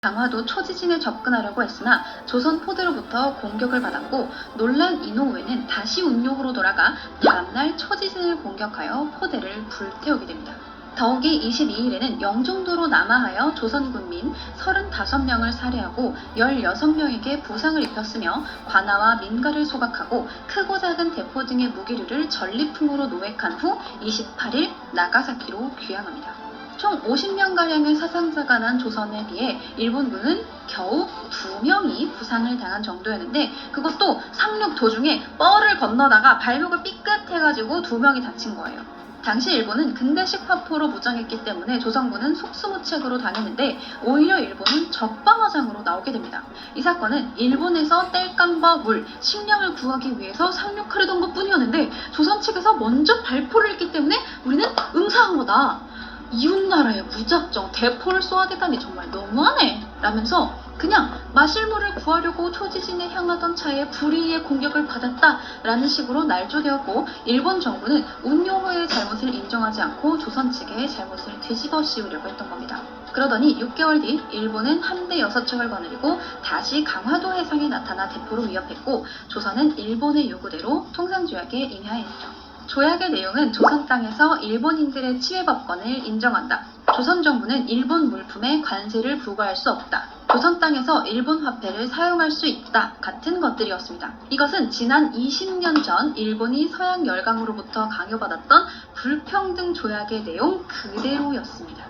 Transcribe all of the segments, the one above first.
강화도 초지진에 접근하려고 했으나 조선 포대로부터 공격을 받았고 놀란 이노우에는 다시 운용으로 돌아가 다음날 초지진을 공격하여 포대를 불태우게 됩니다. 더욱이 22일에는 영종도로 남하하여 조선 군민 35명을 살해하고 16명에게 부상을 입혔으며 관아와 민가를 소각하고 크고 작은 대포 등의 무기류를 전리품으로 노획한 후 28일 나가사키로 귀향합니다. 총 50명가량의 사상자가 난 조선에 비해 일본군은 겨우 2명이 부상을 당한 정도였는데 그것도 상륙 도중에 뻘을 건너다가 발목을 삐끗해가지고 2명이 다친 거예요. 당시 일본은 근대식 화포로 무장했기 때문에 조선군은 속수무책으로 당했는데 오히려 일본은 적방어장으로 나오게 됩니다. 이 사건은 일본에서 땔감과 물, 식량을 구하기 위해서 상륙하려던 것뿐이었는데 조선 측에서 먼저 발포를 했기 때문에 우리는 응사한 거다. 이웃나라에 무작정 대포를 쏘아대다니 정말 너무하네 라면서 그냥 마실 물을 구하려고 초지진에 향하던 차에 불의의 공격을 받았다 라는 식으로 날조되었고 일본 정부는 운용호의 잘못을 인정하지 않고 조선 측의 잘못을 뒤집어 씌우려고 했던 겁니다. 그러더니 6개월 뒤 일본은 함대 6척을 거느리고 다시 강화도 해상에 나타나 대포로 위협했고 조선은 일본의 요구대로 통상조약에 임하였죠. 조약의 내용은 조선 땅에서 일본인들의 치외법권을 인정한다. 조선 정부는 일본 물품에 관세를 부과할 수 없다. 조선 땅에서 일본 화폐를 사용할 수 있다. 같은 것들이었습니다. 이것은 지난 20년 전 일본이 서양 열강으로부터 강요받았던 불평등 조약의 내용 그대로였습니다.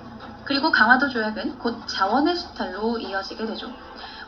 그리고 강화도 조약은 곧 자원의 수탈로 이어지게 되죠.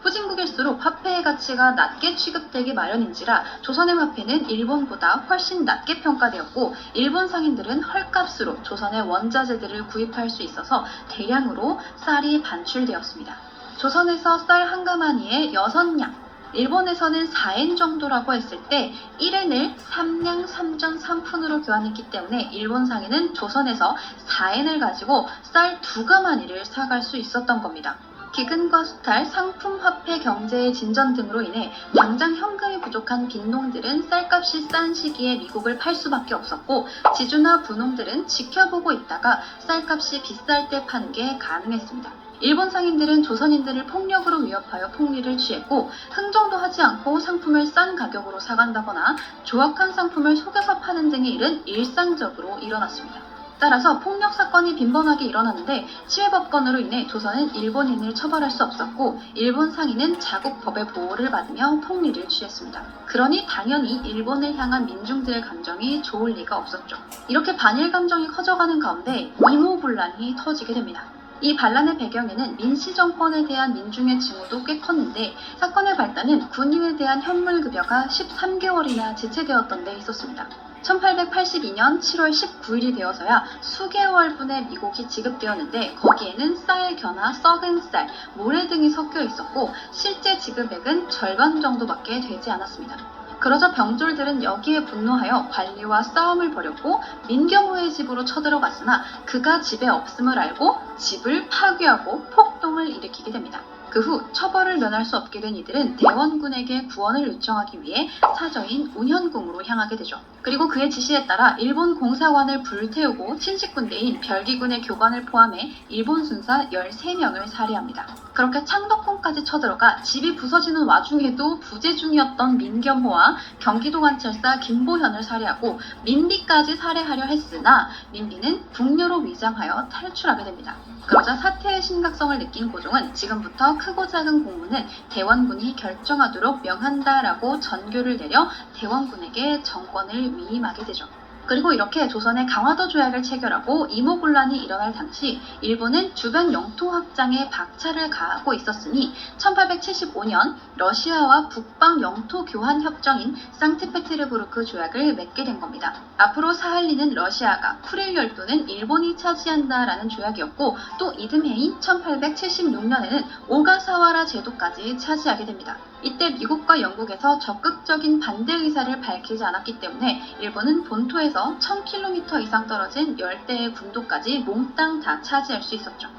후진국일수록 화폐의 가치가 낮게 취급되기 마련인지라 조선의 화폐는 일본보다 훨씬 낮게 평가되었고 일본 상인들은 헐값으로 조선의 원자재들을 구입할 수 있어서 대량으로 쌀이 반출되었습니다. 조선에서 쌀 한 가마니에 6냥, 일본에서는 4엔 정도라고 했을 때 1엔을 3냥 3전 3푼으로 교환했기 때문에 일본 상인은 조선에서 4엔을 가지고 쌀 2가마니를 사갈 수 있었던 겁니다. 기근과 수탈, 상품 화폐 경제의 진전 등으로 인해 당장 현금이 부족한 빈농들은 쌀값이 싼 시기에 미국을 팔 수밖에 없었고 지주나 부농들은 지켜보고 있다가 쌀값이 비쌀 때 파는 게 가능했습니다. 일본 상인들은 조선인들을 폭력으로 위협하여 폭리를 취했고 흥정도 하지 않고 상품을 싼 가격으로 사간다거나 조악한 상품을 속여서 파는 등의 일은 일상적으로 일어났습니다. 따라서 폭력 사건이 빈번하게 일어났는데 치외법권으로 인해 조선은 일본인을 처벌할 수 없었고 일본 상인은 자국 법의 보호를 받으며 폭리를 취했습니다. 그러니 당연히 일본을 향한 민중들의 감정이 좋을 리가 없었죠. 이렇게 반일 감정이 커져가는 가운데 이모분란이 터지게 됩니다. 이 반란의 배경에는 민씨 정권에 대한 민중의 징후도 꽤 컸는데 사건의 발단은 군인에 대한 현물급여가 13개월이나 지체되었던 데 있었습니다. 1882년 7월 19일이 되어서야 수개월분의 미국이 지급되었는데 거기에는 쌀, 겨나, 썩은 쌀, 모래 등이 섞여 있었고 실제 지급액은 절반 정도밖에 되지 않았습니다. 그러자 병졸들은 여기에 분노하여 관리와 싸움을 벌였고 민겸호의 집으로 쳐들어갔으나 그가 집에 없음을 알고 집을 파괴하고 폭동을 일으키게 됩니다. 그 후 처벌을 면할 수 없게 된 이들은 대원군에게 구원을 요청하기 위해 사저인 운현궁으로 향하게 되죠. 그리고 그의 지시에 따라 일본 공사관을 불태우고 친식군대인 별기군의 교관을 포함해 일본 순사 13명을 살해합니다. 그렇게 창덕궁까지 쳐들어가 집이 부서지는 와중에도 부재 중이었던 민겸호와 경기도관찰사 김보현을 살해하고 민비까지 살해하려 했으나 민비는 궁녀로 위장하여 탈출하게 됩니다. 그러자 사태의 심각성을 느낀 고종은 지금부터 크고 작은 공무는 대원군이 결정하도록 명한다라고 전교를 내려 대원군에게 정권을 위임하게 되죠. 그리고 이렇게 조선의 강화도 조약을 체결하고 이모군란이 일어날 당시 일본은 주변 영토 확장에 박차를 가하고 있었으니 1875년 러시아와 북방 영토 교환 협정인 상트페테르부르크 조약을 맺게 된 겁니다. 앞으로 사할린은 러시아가, 쿠릴 열도는 일본이 차지한다라는 조약이었고 또 이듬해인 1876년에는 오가사와라 제도까지 차지하게 됩니다. 이때 미국과 영국에서 적극적인 반대 의사를 밝히지 않았기 때문에 일본은 본토에서 1000km 이상 떨어진 열대의 군도까지 몽땅 다 차지할 수 있었죠.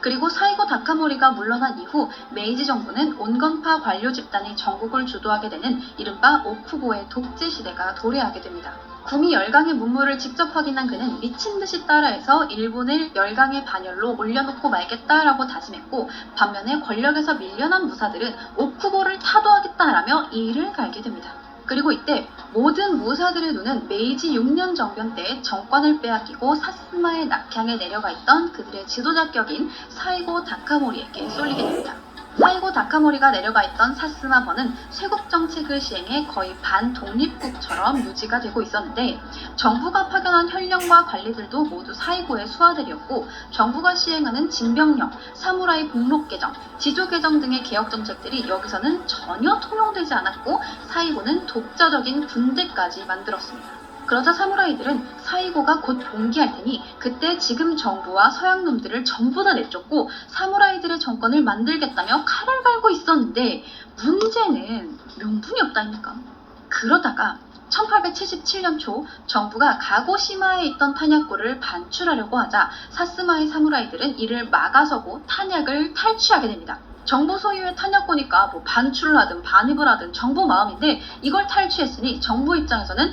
그리고 사이고 다카모리가 물러난 이후 메이지 정부는 온건파 관료 집단이 전국을 주도하게 되는 이른바 오쿠보의 독재 시대가 도래하게 됩니다. 구미 열강의 문물을 직접 확인한 그는 미친 듯이 따라해서 일본을 열강의 반열로 올려놓고 말겠다라고 다짐했고, 반면에 권력에서 밀려난 무사들은 오쿠보를 타도하겠다라며 이를 갈게 됩니다. 그리고 이때 모든 무사들의 눈은 메이지 6년 정변 때 정권을 빼앗기고 사스마의 낙향에 내려가 있던 그들의 지도자격인 사이고 다카모리에게 쏠리게 됩니다. 사이고 다카모리가 내려가 있던 사스마번은 쇄국 정책을 시행해 거의 반독립국처럼 유지가 되고 있었는데, 정부가 파견한 현령과 관리들도 모두 사이고의 수하들이었고, 정부가 시행하는 징병령, 사무라이 복록 개정, 지조 개정 등의 개혁 정책들이 여기서는 전혀 통용되지 않았고, 사이고는 독자적인 군대까지 만들었습니다. 그러자 사무라이들은 사이고가 곧 봉기할 테니 그때 지금 정부와 서양 놈들을 전부 다 내쫓고 사무라이들의 정권을 만들겠다며 칼을 갈고 있었는데, 문제는 명분이 없다니까. 그러다가 1877년 초 정부가 가고시마에 있던 탄약고를 반출하려고 하자 사스마의 사무라이들은 이를 막아서고 탄약을 탈취하게 됩니다. 정부 소유의 탄약고니까 뭐 반출을 하든 반입을 하든 정부 마음인데, 이걸 탈취했으니 정부 입장에서는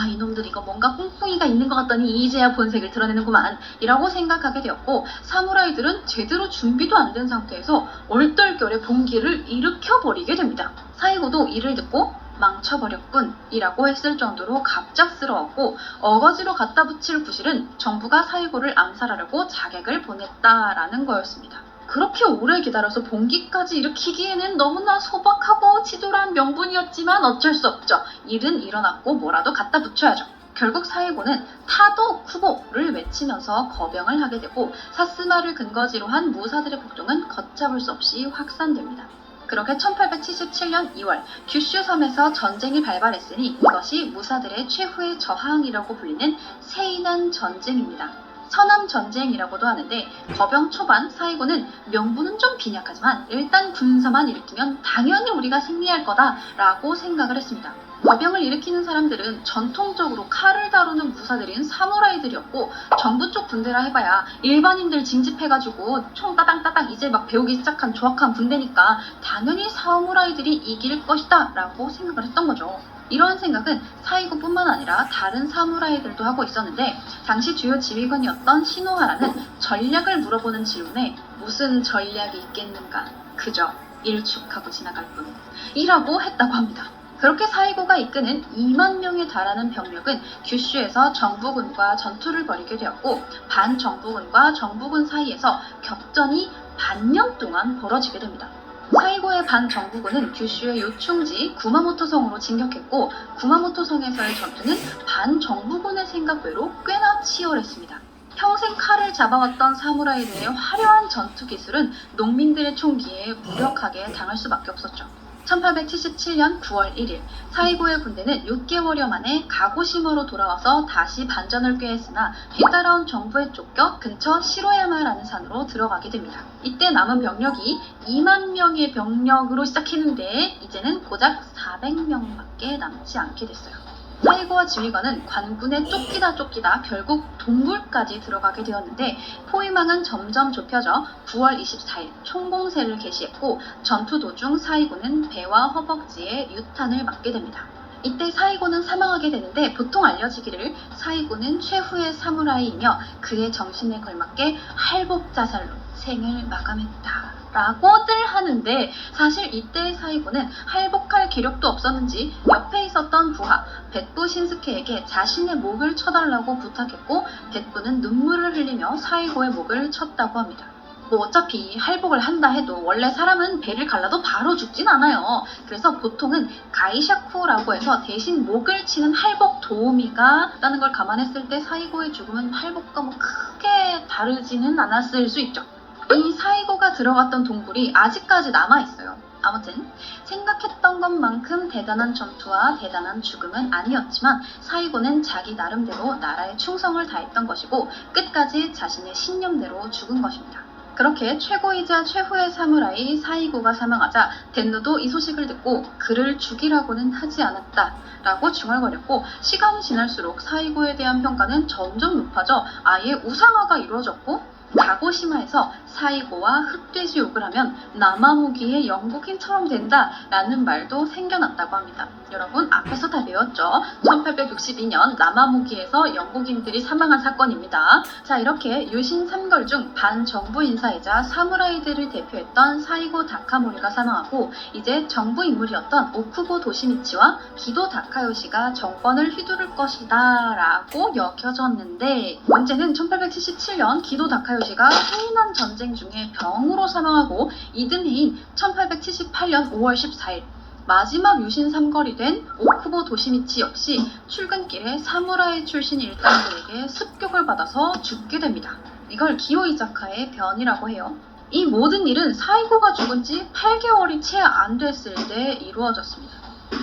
이놈들 이거 뭔가 꿍꿍이가 있는 것 같더니 이제야 본색을 드러내는구만 이라고 생각하게 되었고, 사무라이들은 제대로 준비도 안 된 상태에서 얼떨결에 봉기를 일으켜버리게 됩니다. 사이고도 이를 듣고 망쳐버렸군 이라고 했을 정도로 갑작스러웠고, 어거지로 갖다 붙일 구실은 정부가 사이고를 암살하려고 자객을 보냈다라는 거였습니다. 그렇게 오래 기다려서 봉기까지 일으키기에는 너무나 소박하고 치졸한 명분이었지만 어쩔 수 없죠. 일은 일어났고 뭐라도 갖다 붙여야죠. 결국 사이고는 타도 쿠보를 외치면서 거병을 하게 되고, 사스마를 근거지로 한 무사들의 폭동은 걷잡을 수 없이 확산됩니다. 그렇게 1877년 2월 규슈 섬에서 전쟁이 발발했으니 이것이 무사들의 최후의 저항이라고 불리는 세이난 전쟁입니다. 서남 전쟁이라고도 하는데, 거병 초반 사이고는 명분은 좀 빈약하지만 일단 군사만 일으키면 당연히 우리가 승리할 거다라고 생각을 했습니다. 거병을 일으키는 사람들은 전통적으로 칼을 다루는 무사들인 사무라이들이었고, 정부 쪽 군대라 해봐야 일반인들 징집해가지고 총 따당따당 이제 막 배우기 시작한 조악한 군대니까 당연히 사무라이들이 이길 것이다 라고 생각을 했던 거죠. 이러한 생각은 사이고뿐만 아니라 다른 사무라이들도 하고 있었는데, 당시 주요 지휘관이었던 시노하라는 전략을 물어보는 질문에 무슨 전략이 있겠는가, 그저 일축하고 지나갈 뿐 이라고 했다고 합니다. 그렇게 사이고가 이끄는 2만 명에 달하는 병력은 규슈에서 정부군과 전투를 벌이게 되었고, 반정부군과 정부군 사이에서 격전이 반년 동안 벌어지게 됩니다. 사이고의 반정부군은 규슈의 요충지 구마모토성으로 진격했고, 구마모토성에서의 전투는 반정부군의 생각외로 꽤나 치열했습니다. 평생 칼을 잡아왔던 사무라이들의 화려한 전투 기술은 농민들의 총기에 무력하게 당할 수밖에 없었죠. 1877년 9월 1일 사이고의 군대는 6개월여 만에 가고시마로 돌아와서 다시 반전을 꾀했으나 뒤따라온 정부에 쫓겨 근처 시로야마라는 산으로 들어가게 됩니다. 이때 남은 병력이 2만 명의 병력으로 시작했는데 이제는 고작 400명밖에 남지 않게 됐어요. 사이고와 지휘관은 관군에 쫓기다 결국 동굴까지 들어가게 되었는데, 포위망은 점점 좁혀져 9월 24일 총공세를 개시했고, 전투 도중 사이고는 배와 허벅지에 유탄을 맞게 됩니다. 이때 사이고는 사망하게 되는데, 보통 알려지기를 사이고는 최후의 사무라이이며 그의 정신에 걸맞게 할복자살로 생을 마감했다 라고들 하는데, 사실 이때의 사이고는 할복할 기력도 없었는지 옆에 있었던 부하 벳부 신스케에게 자신의 목을 쳐달라고 부탁했고, 벳부는 눈물을 흘리며 사이고의 목을 쳤다고 합니다. 뭐 어차피 할복을 한다 해도 원래 사람은 배를 갈라도 바로 죽진 않아요. 그래서 보통은 가이샤쿠라고 해서 대신 목을 치는 할복 도우미가 라는 걸 감안했을 때 사이고의 죽음은 할복과 뭐 크게 다르지는 않았을 수 있죠. 이 사이고가 들어갔던 동굴이 아직까지 남아있어요. 아무튼 생각했던 것만큼 대단한 전투와 대단한 죽음은 아니었지만, 사이고는 자기 나름대로 나라에 충성을 다했던 것이고 끝까지 자신의 신념대로 죽은 것입니다. 그렇게 최고이자 최후의 사무라이 사이고가 사망하자 덴노도 이 소식을 듣고 그를 죽이라고는 하지 않았다 라고 중얼거렸고, 시간이 지날수록 사이고에 대한 평가는 점점 높아져 아예 우상화가 이루어졌고, 가고시마에서 사이고와 흑돼지 욕을 하면 남아무기의 영국인처럼 된다라는 말도 생겨났다고 합니다. 여러분 앞에서 다 배웠죠? 1862년 남아무기에서 영국인들이 사망한 사건입니다. 자, 이렇게 유신 3걸 중 반정부 인사이자 사무라이들을 대표했던 사이고 다카모리가 사망하고 이제 정부 인물이었던 오쿠보 도시미치와 기도 다카요시가 정권을 휘두를 것이다 라고 여겨졌는데, 문제는 1877년 기도 다카요시가 해이난 전쟁 중에 병으로 사망하고 이듬해인 1878년 5월 14일 마지막 유신 3걸이 된 오쿠보 도시미치 역시 출근길에 사무라이 출신 일당들에게 습격을 받아서 죽게 됩니다. 이걸 기요이자카의 변이라고 해요. 이 모든 일은 사이고가 죽은 지 8개월이 채 안 됐을 때 이루어졌습니다.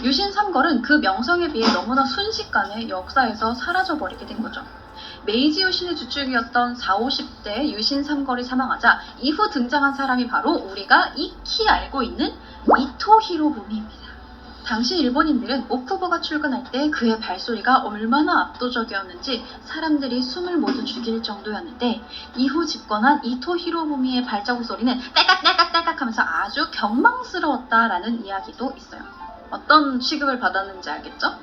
유신 3걸은 그 명성에 비해 너무나 순식간에 역사에서 사라져버리게 된 거죠. 메이지 유신의 주축이었던 40, 50대 유신 3걸이 사망하자 이후 등장한 사람이 바로 우리가 익히 알고 있는 이토 히로부미입니다. 당시 일본인들은 오쿠보가 출근할 때 그의 발소리가 얼마나 압도적이었는지 사람들이 숨을 모두 죽일 정도였는데, 이후 집권한 이토 히로부미의 발자국 소리는 딸깍딸깍딸깍 하면서 아주 경망스러웠다라는 이야기도 있어요. 어떤 취급을 받았는지 알겠죠?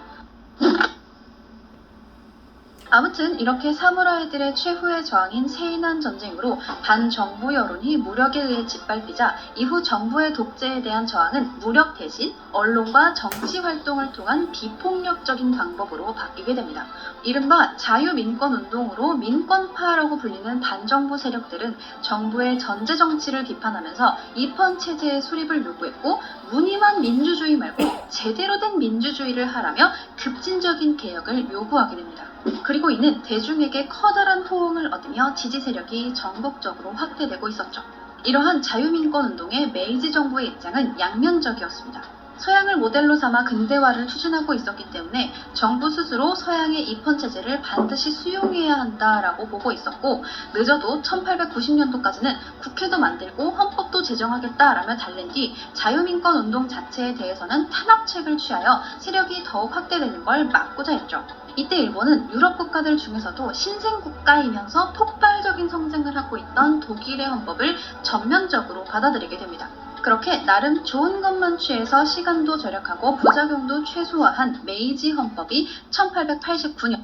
아무튼 이렇게 사무라이들의 최후의 저항인 세이난 전쟁으로 반정부 여론이 무력에 의해 짓밟히자 이후 정부의 독재에 대한 저항은 무력 대신 언론과 정치 활동을 통한 비폭력적인 방법으로 바뀌게 됩니다. 이른바 자유민권운동으로 민권파라고 불리는 반정부 세력들은 정부의 전제 정치를 비판하면서 입헌 체제의 수립을 요구했고, 무늬만 민주주의 말고 제대로 된 민주주의를 하라며 급진적인 개혁을 요구하게 됩니다. 그리고 이는 대중에게 커다란 호응을 얻으며 지지 세력이 전국적으로 확대되고 있었죠. 이러한 자유민권운동의 메이지 정부의 입장은 양면적이었습니다. 서양을 모델로 삼아 근대화를 추진하고 있었기 때문에 정부 스스로 서양의 입헌체제를 반드시 수용해야 한다라고 보고 있었고, 늦어도 1890년도까지는 국회도 만들고 헌법도 제정하겠다라며 달랜 뒤 자유민권운동 자체에 대해서는 탄압책을 취하여 세력이 더욱 확대되는 걸 막고자 했죠. 이때 일본은 유럽 국가들 중에서도 신생국가이면서 폭발적인 성장을 하고 있던 독일의 헌법을 전면적으로 받아들이게 됩니다. 그렇게 나름 좋은 것만 취해서 시간도 절약하고 부작용도 최소화한 메이지 헌법이 1889년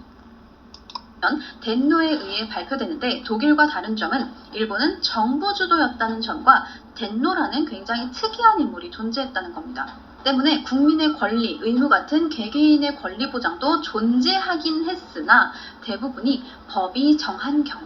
덴노에 의해 발표되는데, 독일과 다른 점은 일본은 정부 주도였다는 점과 덴노라는 굉장히 특이한 인물이 존재했다는 겁니다. 때문에 국민의 권리, 의무 같은 개개인의 권리 보장도 존재하긴 했으나 대부분이 법이 정한 경우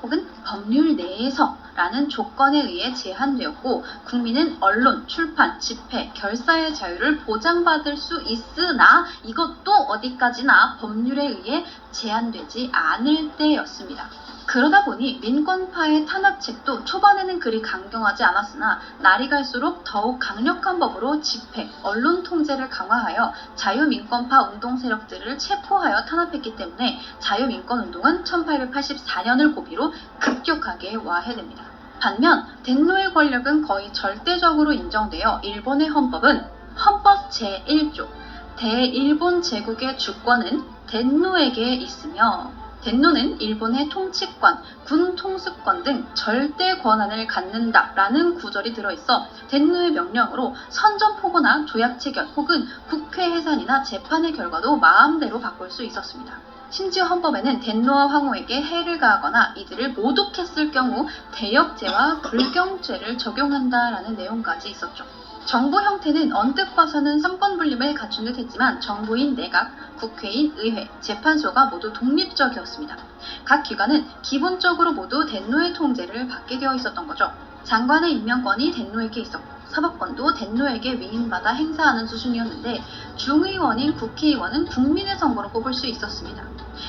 혹은 법률 내에서라는 조건에 의해 제한되었고, 국민은 언론, 출판, 집회, 결사의 자유를 보장받을 수 있으나 이것도 어디까지나 법률에 의해 제한되지 않을 때였습니다. 그러다 보니 민권파의 탄압책도 초반에는 그리 강경하지 않았으나 날이 갈수록 더욱 강력한 법으로 집회, 언론 통제를 강화하여 자유민권파 운동 세력들을 체포하여 탄압했기 때문에 자유민권운동은 1884년을 고비로 급격하게 와해됩니다. 반면 덴노의 권력은 거의 절대적으로 인정되어 일본의 헌법은 헌법 제1조 대일본 제국의 주권은 덴노에게 있으며, 덴노는 일본의 통치권, 군 통수권 등 절대 권한을 갖는다라는 구절이 들어있어 덴노의 명령으로 선전포고나 조약 체결 혹은 국회 해산이나 재판의 결과도 마음대로 바꿀 수 있었습니다. 심지어 헌법에는 덴노와 황후에게 해를 가하거나 이들을 모독했을 경우 대역죄와 불경죄를 적용한다라는 내용까지 있었죠. 정부 형태는 언뜻 봐서는 삼권 분립을 갖춘 듯 했지만 정부인 내각, 국회인 의회, 재판소가 모두 독립적이었습니다. 각 기관은 기본적으로 모두 덴노의 통제를 받게 되어 있었던 거죠. 장관의 임명권이 덴노에게 있었고 사법권도 덴노에게 위임받아 행사하는 수준이었는데, 중의원인 국회의원은 국민의 선거로 뽑을 수 있었습니다.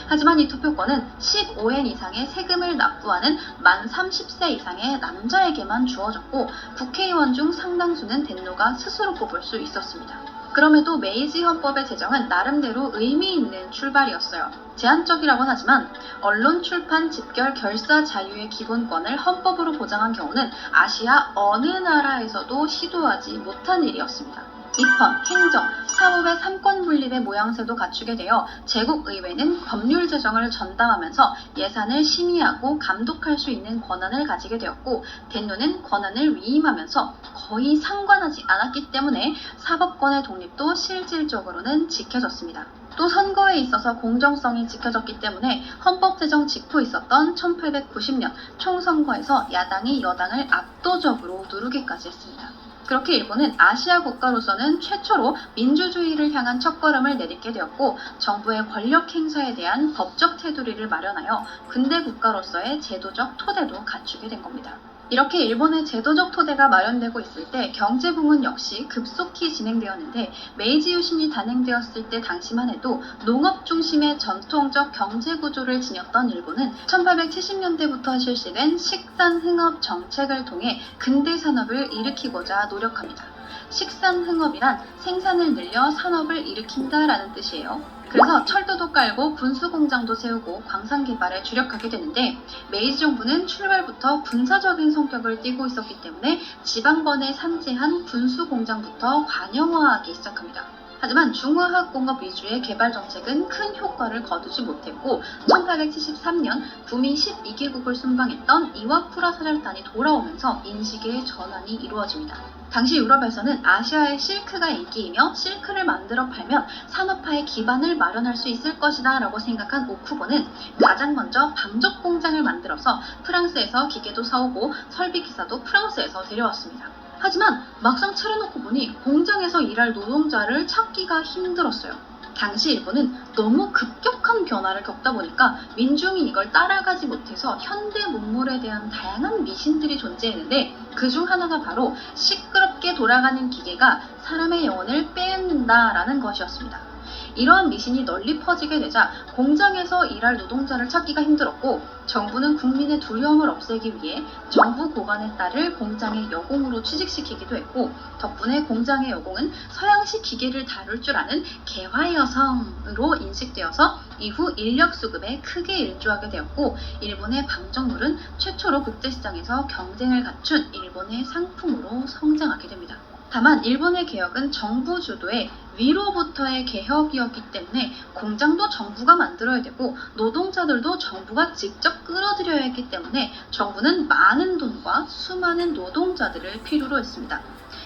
하지만 이 투표권은 15엔 이상의 세금을 납부하는 만 30세 이상의 남자에게만 주어졌고, 국회의원 중 상당수는 덴노가 스스로 뽑을 수 있었습니다. 그럼에도 메이지 헌법의 제정은 나름대로 의미 있는 출발이었어요. 제한적이라고는 하지만 언론, 출판, 집결, 결사 자유의 기본권을 헌법으로 보장한 경우는 아시아 어느 나라에서도 시도하지 못한 일이었습니다. 입헌, 행정, 사법의 삼권 분립의 모양새도 갖추게 되어 제국의회는 법률 제정을 전담하면서 예산을 심의하고 감독할 수 있는 권한을 가지게 되었고, 대노는 권한을 위임하면서 거의 상관하지 않았기 때문에 사법권의 독립도 실질적으로는 지켜졌습니다. 또 선거에 있어서 공정성이 지켜졌기 때문에 헌법 제정 직후 있었던 1890년 총선거에서 야당이 여당을 압도적으로 누르기까지 했습니다. 그렇게 일본은 아시아 국가로서는 최초로 민주주의를 향한 첫걸음을 내딛게 되었고, 정부의 권력 행사에 대한 법적 테두리를 마련하여 근대 국가로서의 제도적 토대도 갖추게 된 겁니다. 이렇게 일본의 제도적 토대가 마련되고 있을 때 경제 부문 역시 급속히 진행되었는데, 메이지 유신이 단행되었을 때 당시만 해도 농업 중심의 전통적 경제 구조를 지녔던 일본은 1870년대부터 실시된 식산흥업 정책을 통해 근대 산업을 일으키고자 노력합니다. 식산흥업이란 생산을 늘려 산업을 일으킨다라는 뜻이에요. 그래서 철도도 깔고 군수공장도 세우고 광산 개발에 주력하게 되는데, 메이지 정부는 출발부터 군사적인 성격을 띠고 있었기 때문에 지방번에 산재한 군수공장부터 관영화하기 시작합니다. 하지만 중화학 공업 위주의 개발 정책은 큰 효과를 거두지 못했고, 1873년 구미 12개국을 순방했던 이와쿠라 사절단이 돌아오면서 인식의 전환이 이루어집니다. 당시 유럽에서는 아시아의 실크가 인기이며 실크를 만들어 팔면 산업화의 기반을 마련할 수 있을 것이다 라고 생각한 오쿠보는 가장 먼저 방적 공장을 만들어서 프랑스에서 기계도 사오고 설비 기사도 프랑스에서 데려왔습니다. 하지만 막상 차려놓고 보니 공장에서 일할 노동자를 찾기가 힘들었어요. 당시 일본은 너무 급격한 변화를 겪다 보니까 민중이 이걸 따라가지 못해서 현대 문물에 대한 다양한 미신들이 존재했는데, 그중 하나가 바로 시끄럽게 돌아가는 기계가 사람의 영혼을 빼앗는다라는 것이었습니다. 이러한 미신이 널리 퍼지게 되자 공장에서 일할 노동자를 찾기가 힘들었고, 정부는 국민의 두려움을 없애기 위해 정부 고관의 딸을 공장의 여공으로 취직시키기도 했고, 덕분에 공장의 여공은 서양식 기계를 다룰 줄 아는 개화여성으로 인식되어서 이후 인력 수급에 크게 일조하게 되었고, 일본의 방정물은 최초로 국제시장에서 경쟁을 갖춘 일본의 상품으로 성장하게 됩니다. 다만 일본의 개혁은 정부 주도의 위로부터의 개혁이었기 때문에 공장도 정부가 만들어야 되고 노동자들도 정부가 직접 끌어들여야 했기 때문에 정부는 많은 돈과 수많은 노동자들을 필요로 했습니다.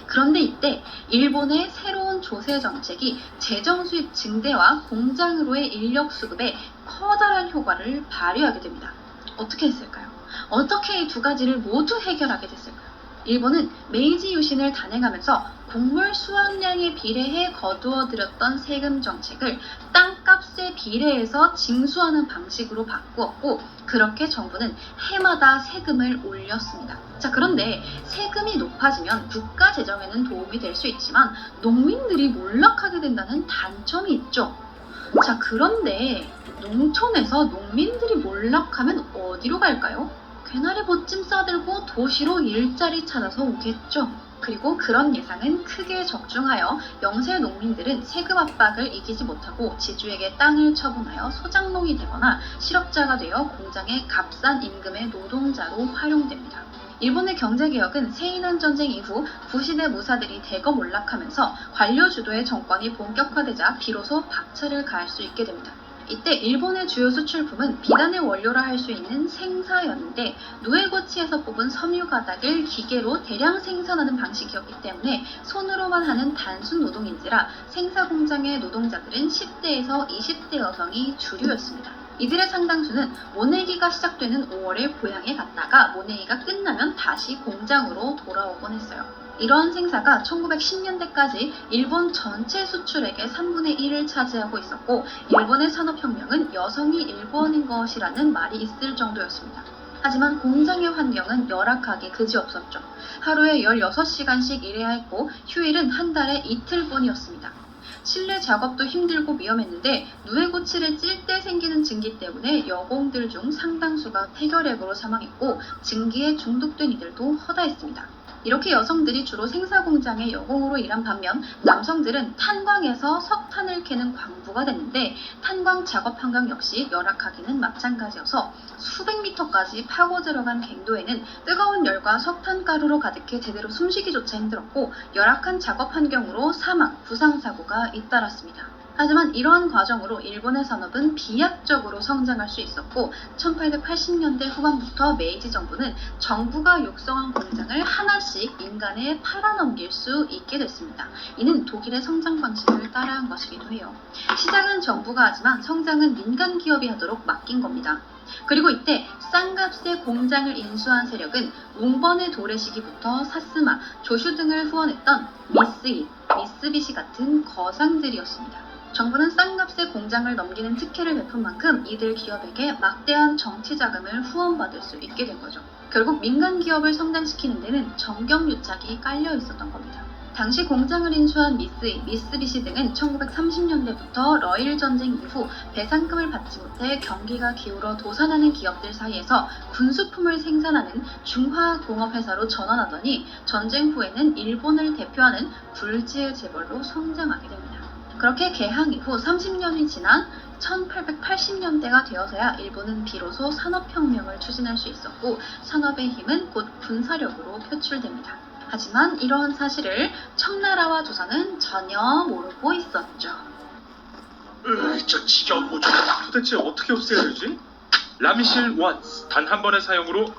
그런데 이때 일본의 새로운 조세 정책이 재정 수입 증대와 공장으로의 인력 수급에 커다란 효과를 발휘하게 됩니다. 어떻게 했을까요? 어떻게 이 두 가지를 모두 해결하게 됐을까요? 일본은 메이지 유신을 단행하면서 곡물 수확량에 비례해 거두어들였던 세금 정책을 땅값에 비례해서 징수하는 방식으로 바꾸었고, 그렇게 정부는 해마다 세금을 올렸습니다. 자, 그런데 세금이 높아지면 국가 재정에는 도움이 될 수 있지만 농민들이 몰락하게 된다는 단점이 있죠. 자, 그런데 농촌에서 농민들이 몰락하면 어디로 갈까요? 괴나리 보찜 싸들고 도시로 일자리 찾아서 오겠죠. 그리고 그런 예상은 크게 적중하여 영세 농민들은 세금 압박을 이기지 못하고 지주에게 땅을 처분하여 소장농이 되거나 실업자가 되어 공장의 값싼 임금의 노동자로 활용됩니다. 일본의 경제개혁은 세인한 전쟁 이후 구시대 무사들이 대거 몰락하면서 관료 주도의 정권이 본격화되자 비로소 박차를 가할 수 있게 됩니다. 이때 일본의 주요 수출품은 비단의 원료라 할 수 있는 생사였는데, 누에고치에서 뽑은 섬유 가닥을 기계로 대량 생산하는 방식이었기 때문에 손으로만 하는 단순 노동인지라 생사 공장의 노동자들은 10대에서 20대 여성이 주류였습니다. 이들의 상당수는 모내기가 시작되는 5월에 고향에 갔다가 모내기가 끝나면 다시 공장으로 돌아오곤 했어요. 이러한 생사가 1910년대까지 일본 전체 수출액의 3분의 1을 차지하고 있었고, 일본의 산업혁명은 여성이 일본인 것이라는 말이 있을 정도였습니다. 하지만 공장의 환경은 열악하기 그지없었죠. 하루에 16시간씩 일해야 했고 휴일은 한 달에 이틀뿐이었습니다. 실내 작업도 힘들고 위험했는데 누에고치를 찔 때 생기는 증기 때문에 여공들 중 상당수가 폐결핵으로 사망했고 증기에 중독된 이들도 허다했습니다. 이렇게 여성들이 주로 생사공장의 여공으로 일한 반면 남성들은 탄광에서 석탄을 캐는 광부가 됐는데 탄광 작업 환경 역시 열악하기는 마찬가지여서 수백 미터까지 파고 들어간 갱도에는 뜨거운 열과 석탄가루로 가득해 제대로 숨쉬기조차 힘들었고 열악한 작업 환경으로 사망, 부상사고가 잇따랐습니다. 하지만 이러한 과정으로 일본의 산업은 비약적으로 성장할 수 있었고 1880년대 후반부터 메이지 정부는 정부가 육성한 공장을 하나씩 민간에 팔아넘길 수 있게 됐습니다. 이는 독일의 성장 방식을 따라한 것이기도 해요. 시작은 정부가 하지만 성장은 민간 기업이 하도록 맡긴 겁니다. 그리고 이때 싼 값에 공장을 인수한 세력은 웅번의 도래시기부터 사스마, 조슈 등을 후원했던 미쓰이, 미쓰비시 같은 거상들이었습니다. 정부는 싼 값에 공장을 넘기는 특혜를 베푼 만큼 이들 기업에게 막대한 정치 자금을 후원받을 수 있게 된 거죠. 결국 민간 기업을 성장시키는 데는 정경유착이 깔려 있었던 겁니다. 당시 공장을 인수한 미쓰이, 미쓰비시 등은 1930년대부터 러일 전쟁 이후 배상금을 받지 못해 경기가 기울어 도산하는 기업들 사이에서 군수품을 생산하는 중화공업회사로 전환하더니 전쟁 후에는 일본을 대표하는 굴지의 재벌로 성장하게 됩니다. 그렇게 개항 이후 30년이 지난 1880년대가 되어서야 일본은 비로소 산업혁명을 추진할 수 있었고 산업의 힘은 곧 군사력으로 표출됩니다. 하지만 이러한 사실을 청나라와 조선은 전혀 모르고 있었죠. 저 지겨운 모조리다. 도대체 어떻게 없애야 되지? 라미실 원스 단 한 번의 사용으로.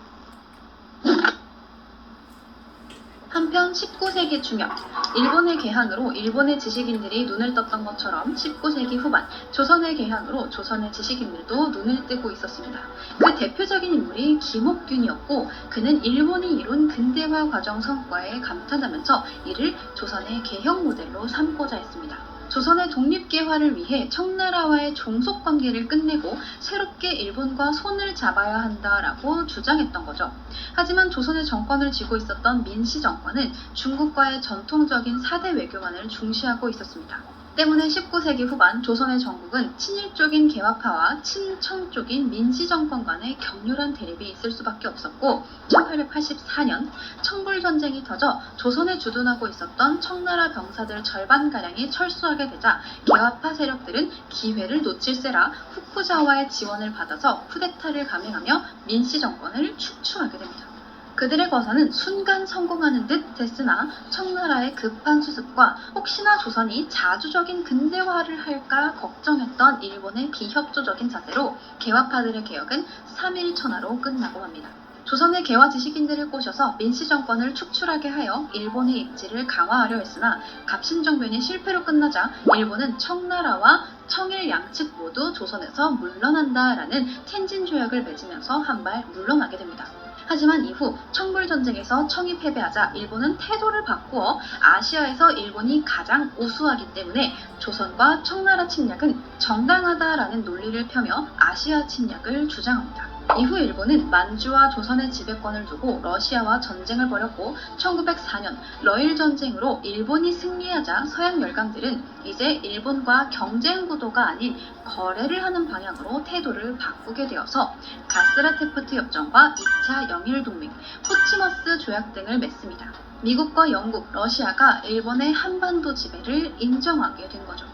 한편 19세기 중엽, 일본의 개항으로 일본의 지식인들이 눈을 떴던 것처럼 19세기 후반, 조선의 개항으로 조선의 지식인들도 눈을 뜨고 있었습니다. 그 대표적인 인물이 김옥균이었고 그는 일본이 이룬 근대화 과정 성과에 감탄하면서 이를 조선의 개혁 모델로 삼고자 했습니다. 조선의 독립개화를 위해 청나라와의 종속관계를 끝내고 새롭게 일본과 손을 잡아야 한다라고 주장했던 거죠. 하지만 조선의 정권을 쥐고 있었던 민씨 정권은 중국과의 전통적인 사대 외교만을 중시하고 있었습니다. 때문에 19세기 후반 조선의 정국은 친일 쪽인 개화파와 친청 쪽인 민씨 정권 간의 격렬한 대립이 있을 수밖에 없었고 1884년 청불전쟁이 터져 조선에 주둔하고 있었던 청나라 병사들 절반가량이 철수하게 되자 개화파 세력들은 기회를 놓칠세라 후쿠자와의 지원을 받아서 쿠데타를 감행하며 민씨 정권을 축출하게 됩니다. 그들의 거사는 순간 성공하는 듯 했으나 청나라의 급한 수습과 혹시나 조선이 자주적인 근대화를 할까 걱정했던 일본의 비협조적인 자세로 개화파들의 개혁은 3일 천하로 끝나고 맙니다. 조선의 개화 지식인들을 꼬셔서 민씨 정권을 축출하게 하여 일본의 입지를 강화하려 했으나 갑신정변이 실패로 끝나자 일본은 청나라와 청일 양측 모두 조선에서 물러난다라는 텐진 조약을 맺으면서 한 발 물러나게 됩니다. 하지만 이후 청불전쟁에서 청이 패배하자 일본은 태도를 바꾸어 아시아에서 일본이 가장 우수하기 때문에 조선과 청나라 침략은 정당하다라는 논리를 펴며 아시아 침략을 주장합니다. 이후 일본은 만주와 조선의 지배권을 두고 러시아와 전쟁을 벌였고 1904년 러일 전쟁으로 일본이 승리하자 서양 열강들은 이제 일본과 경쟁 구도가 아닌 거래를 하는 방향으로 태도를 바꾸게 되어서 가스라테프트 협정과 2차 영일동맹, 포츠머스 조약 등을 맺습니다. 미국과 영국, 러시아가 일본의 한반도 지배를 인정하게 된 거죠.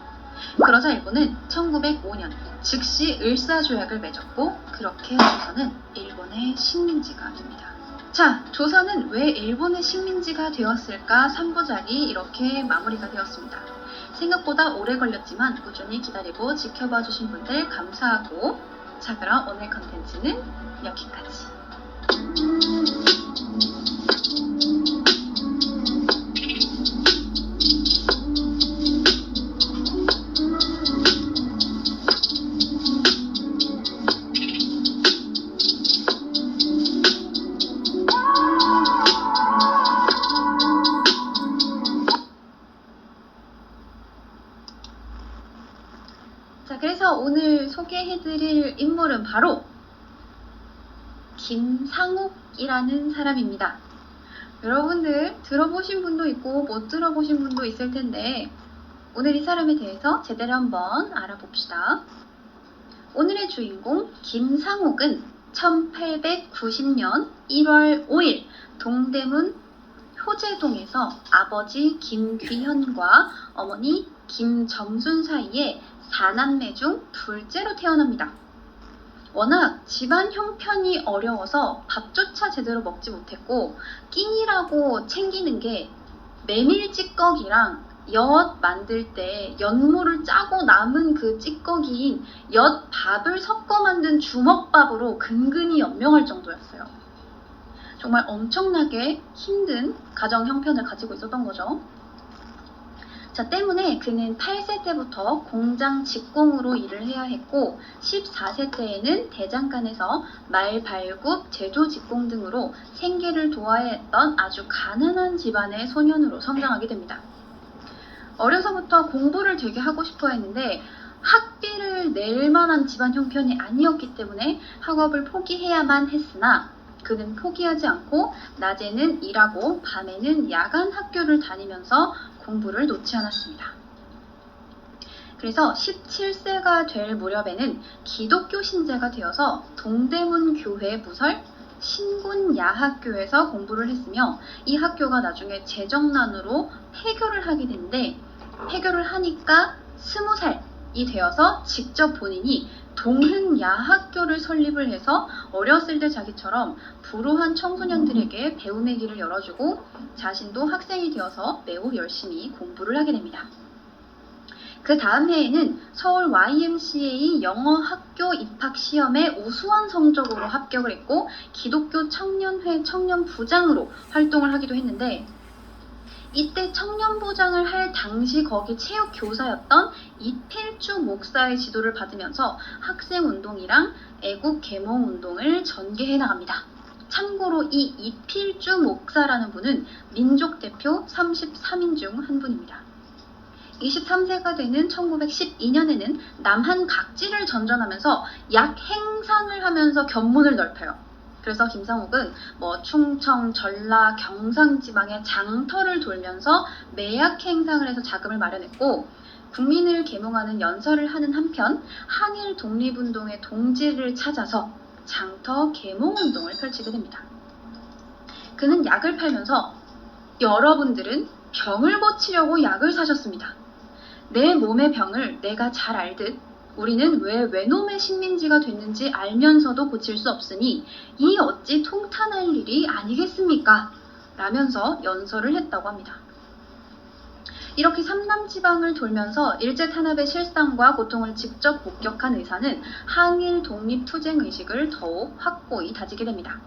그러자 일본은 1905년 즉시 을사조약을 맺었고 그렇게 조선은 일본의 식민지가 됩니다. 자, 조선은 왜 일본의 식민지가 되었을까 3부작이 이렇게 마무리가 되었습니다. 생각보다 오래 걸렸지만 꾸준히 기다리고 지켜봐 주신 분들 감사하고 자, 그럼 오늘 컨텐츠는 여기까지. 자, 그래서 오늘 소개해드릴 인물은 바로 김상옥이라는 사람입니다. 여러분들 들어보신 분도 있고 못 들어보신 분도 있을 텐데 오늘 이 사람에 대해서 제대로 한번 알아봅시다. 오늘의 주인공 김상옥은 1890년 1월 5일 동대문 토제동에서 아버지 김귀현과 어머니 김정순 사이에 4남매 중 둘째로 태어납니다. 워낙 집안 형편이 어려워서 밥조차 제대로 먹지 못했고 끼니라고 챙기는 게 메밀찌꺼기랑 엿 만들 때 엿물을 짜고 남은 그 찌꺼기인 엿밥을 섞어 만든 주먹밥으로 근근히 연명할 정도였어요. 정말 엄청나게 힘든 가정 형편을 가지고 있었던 거죠. 자, 때문에 그는 8세 때부터 공장 직공으로 일을 해야 했고 14세 때에는 대장간에서 말 발굽, 제조 직공 등으로 생계를 도와야 했던 아주 가난한 집안의 소년으로 성장하게 됩니다. 어려서부터 공부를 되게 하고 싶어 했는데 학비를 낼 만한 집안 형편이 아니었기 때문에 학업을 포기해야만 했으나 그는 포기하지 않고 낮에는 일하고 밤에는 야간 학교를 다니면서 공부를 놓지 않았습니다. 그래서 17세가 될 무렵에는 기독교 신자가 되어서 동대문 교회 부설 신군야학교에서 공부를 했으며 이 학교가 나중에 재정난으로 폐교를 하게 되는데 폐교를 하니까 20살이 되어서 직접 본인이 동흥야학교를 설립을 해서 어렸을 때 자기처럼 불우한 청소년들에게 배움의 길을 열어주고 자신도 학생이 되어서 매우 열심히 공부를 하게 됩니다. 그 다음 해에는 서울 YMCA 영어학교 입학시험에 우수한 성적으로 합격을 했고 기독교 청년회 청년부장으로 활동을 하기도 했는데 이때 청년부장을 할 당시 거기 체육교사였던 이필주 목사의 지도를 받으면서 학생운동이랑 애국계몽운동을 전개해 나갑니다. 참고로 이 이필주 목사라는 분은 민족대표 33인 중 한 분입니다. 23세가 되는 1912년에는 남한 각지를 전전하면서 약 행상을 하면서 견문을 넓혀요. 그래서 김상옥은 충청, 전라, 경상 지방의 장터를 돌면서 매약 행상을 해서 자금을 마련했고 국민을 계몽하는 연설을 하는 한편 항일 독립운동의 동지를 찾아서 장터 계몽운동을 펼치게 됩니다. 그는 약을 팔면서 여러분들은 병을 고치려고 약을 사셨습니다. 내 몸의 병을 내가 잘 알듯 우리는 왜 외놈의 식민지가 됐는지 알면서도 고칠 수 없으니 이 어찌 통탄할 일이 아니겠습니까? 라면서 연설을 했다고 합니다. 이렇게 삼남지방을 돌면서 일제탄압의 실상과 고통을 직접 목격한 의사는 항일 독립투쟁의식을 더욱 확고히 다지게 됩니다.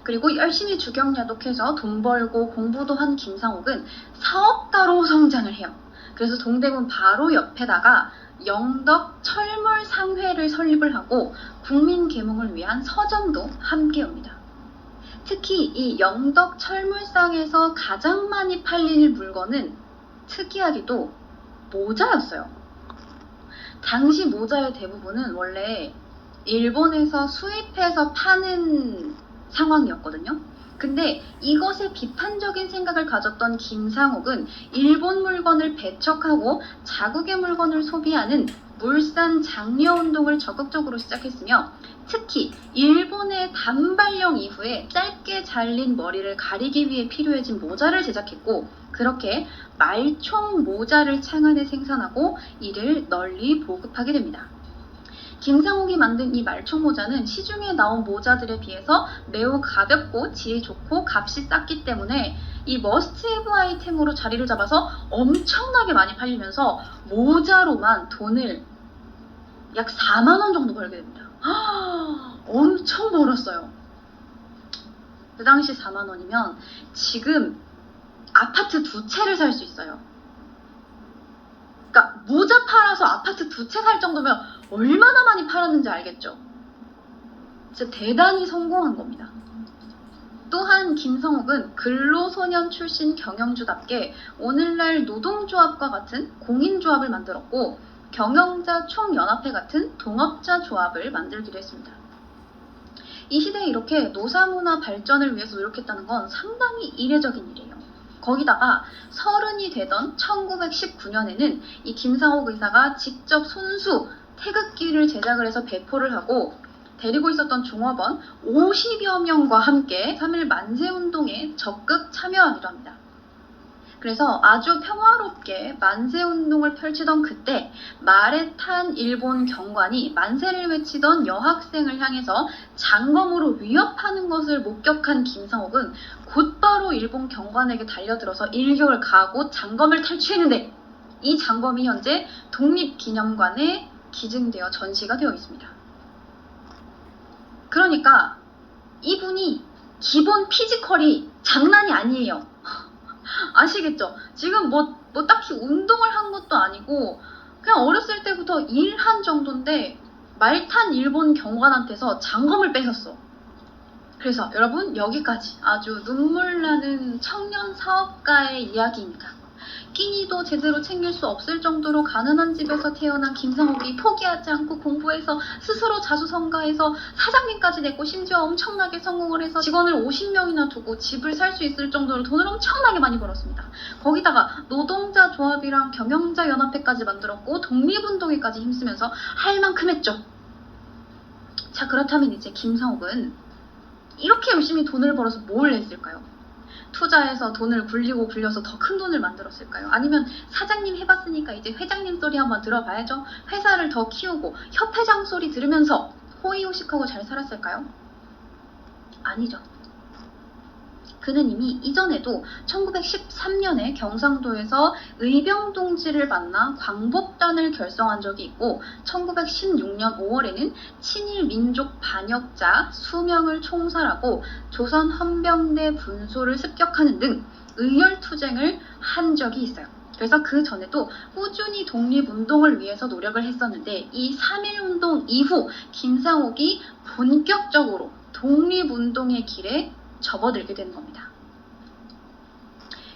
그리고 열심히 주경야독해서 돈 벌고 공부도 한 김상옥은 사업가로 성장을 해요. 그래서 동대문 바로 옆에다가 영덕 철물상회를 설립을 하고 국민 계몽을 위한 서점도 함께 옵니다. 특히 이 영덕 철물상에서 가장 많이 팔릴 물건은 특이하게도 모자였어요. 당시 모자의 대부분은 원래 일본에서 수입해서 파는 상황이었거든요. 근데 이것에 비판적인 생각을 가졌던 김상옥은 일본 물건을 배척하고 자국의 물건을 소비하는 물산 장려운동을 적극적으로 시작했으며 특히 일본의 단발령 이후에 짧게 잘린 머리를 가리기 위해 필요해진 모자를 제작했고 그렇게 말총 모자를 창안에 생산하고 이를 널리 보급하게 됩니다. 김상옥이 만든 이 말총 모자는 시중에 나온 모자들에 비해서 매우 가볍고 질이 좋고 값이 쌌기 때문에 이 머스트 해브 아이템으로 자리를 잡아서 엄청나게 많이 팔리면서 모자로만 돈을 약 4만 원 정도 벌게 됩니다. 엄청 벌었어요. 그 당시 4만 원이면 지금 아파트 2채를 살 수 있어요. 그러니까 모자 팔아서 아파트 2채 살 정도면 얼마나 많이 팔았는지 알겠죠? 진짜 대단히 성공한 겁니다. 또한 김성옥은 근로소년 출신 경영주답게 오늘날 노동조합과 같은 공인조합을 만들었고 경영자 총연합회 같은 동업자 조합을 만들기도 했습니다. 이 시대에 이렇게 노사문화 발전을 위해서 노력했다는 건 상당히 이례적인 일이에요. 거기다가 30이 되던 1919년에는 이 김상옥 의사가 직접 손수 태극기를 제작을 해서 배포를 하고 데리고 있었던 종업원 50여 명과 함께 3.1 만세운동에 적극 참여하기도 합니다. 그래서 아주 평화롭게 만세운동을 펼치던 그때 말에 탄 일본 경관이 만세를 외치던 여학생을 향해서 장검으로 위협하는 것을 목격한 김상옥은 곧바로 일본 경관에게 달려들어서 일격을 가하고 장검을 탈취했는데 이 장검이 현재 독립기념관에 기증되어 전시가 되어 있습니다. 그러니까 이분이 기본 피지컬이 장난이 아니에요. 아시겠죠? 지금 뭐 딱히 운동을 한 것도 아니고 그냥 어렸을 때부터 일한 정도인데 말탄 일본 경관한테서 장검을 뺏었어. 그래서 여러분 여기까지 아주 눈물 나는 청년 사업가의 이야기입니다. 끼니도 제대로 챙길 수 없을 정도로 가난한 집에서 태어난 김상옥이 포기하지 않고 공부해서 스스로 자수성가해서 사장님까지 냈고 심지어 엄청나게 성공을 해서 직원을 50명이나 두고 집을 살 수 있을 정도로 돈을 엄청나게 많이 벌었습니다. 거기다가 노동자 조합이랑 경영자 연합회까지 만들었고 독립운동에까지 힘쓰면서 할 만큼 했죠. 자, 그렇다면 이제 김상옥은 이렇게 열심히 돈을 벌어서 뭘 했을까요? 투자해서 돈을 굴리고 굴려서 더 큰 돈을 만들었을까요? 아니면 사장님 해봤으니까 이제 회장님 소리 한번 들어봐야죠. 회사를 더 키우고 협회장 소리 들으면서 호의호식하고 잘 살았을까요? 아니죠. 그는 이미 이전에도 1913년에 경상도에서 의병동지를 만나 광복단을 결성한 적이 있고 1916년 5월에는 친일 민족 반역자 수명을 총살하고 조선 헌병대 분소를 습격하는 등 의열투쟁을 한 적이 있어요. 그래서 그 전에도 꾸준히 독립운동을 위해서 노력을 했었는데 이 3.1운동 이후 김상옥이 본격적으로 독립운동의 길에 접어들게 된 겁니다.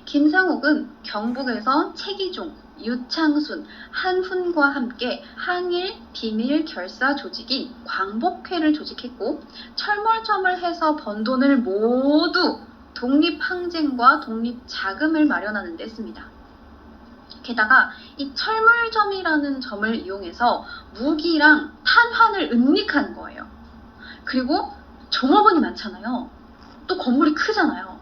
김상옥은 경북에서 최기종, 유창순, 한훈과 함께 항일 비밀 결사 조직인 광복회를 조직했고 철멀점을 해서 번 돈을 모두 독립항쟁과 독립자금을 마련하는 데 씁니다. 게다가 이 철물점이라는 점을 이용해서 무기랑 탄환을 은닉하는 거예요. 그리고 종업원이 많잖아요. 또 건물이 크잖아요.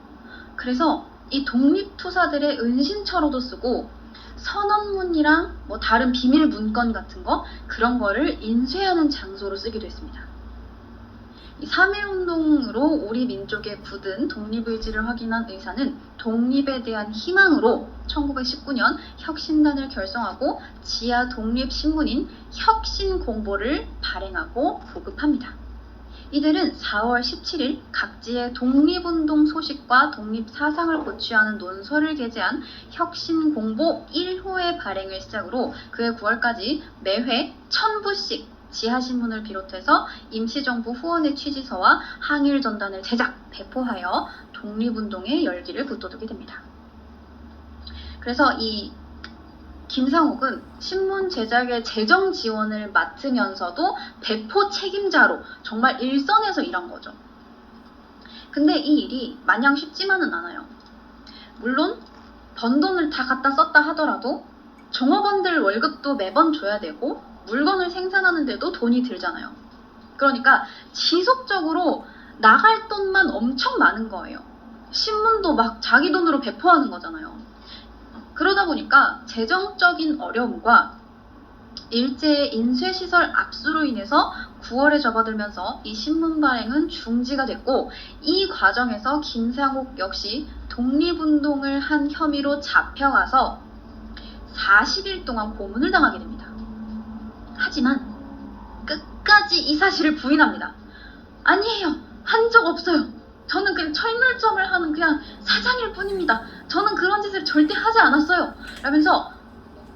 그래서 이 독립투사들의 은신처로도 쓰고 선언문이랑 뭐 다른 비밀 문건 같은 거 그런 거를 인쇄하는 장소로 쓰기도 했습니다. 이 3.1운동으로 우리 민족의 굳은 독립의지를 확인한 의사는 독립에 대한 희망으로 1919년 혁신단을 결성하고 지하 독립신문인 혁신공보를 발행하고 보급합니다. 이들은 4월 17일 각지의 독립운동 소식과 독립사상을 고취하는 논설을 게재한 혁신공보 1호의 발행을 시작으로 그해 9월까지 매회 1000부씩 지하신문을 비롯해서 임시정부 후원의 취지서와 항일전단을 제작, 배포하여 독립운동의 열기를 북돋우게 됩니다. 그래서 이 김상옥은 신문 제작의 재정 지원을 맡으면서도 배포 책임자로 정말 일선에서 일한 거죠. 근데 이 일이 마냥 쉽지만은 않아요. 물론 번 돈을 다 갖다 썼다 하더라도 종업원들 월급도 매번 줘야 되고 물건을 생산하는데도 돈이 들잖아요. 그러니까 지속적으로 나갈 돈만 엄청 많은 거예요. 신문도 막 자기 돈으로 배포하는 거잖아요. 그러다 보니까 재정적인 어려움과 일제의 인쇄시설 압수로 인해서 9월에 접어들면서 이 신문 발행은 중지가 됐고 이 과정에서 김상옥 역시 독립운동을 한 혐의로 잡혀가서 40일 동안 고문을 당하게 됩니다. 하지만 끝까지 이 사실을 부인합니다. 아니에요. 한 적 없어요. 저는 그냥 철물점을 하는 그냥 사장일 뿐입니다. 저는 그런 짓을 절대 하지 않았어요. 라면서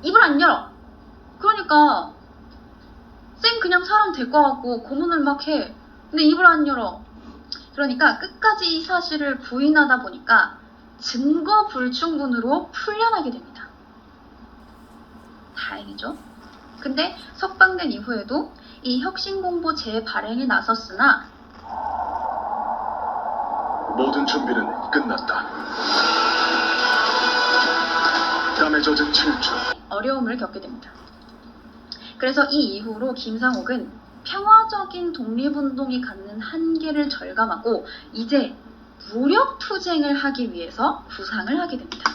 입을 안 열어. 그러니까 쌩 그냥 사람 될 것 같고 고문을 막 해. 근데 입을 안 열어. 그러니까 끝까지 이 사실을 부인하다 보니까 증거 불충분으로 풀려나게 됩니다. 다행이죠. 근데 석방된 이후에도 이 혁신공보 재발행에 나섰으나 모든 준비는 끝났다. 땀에 젖은 7주. 어려움을 겪게 됩니다. 그래서 이 이후로 김상옥은 평화적인 독립운동이 갖는 한계를 절감하고 이제 무력투쟁을 하기 위해서 구상을 하게 됩니다.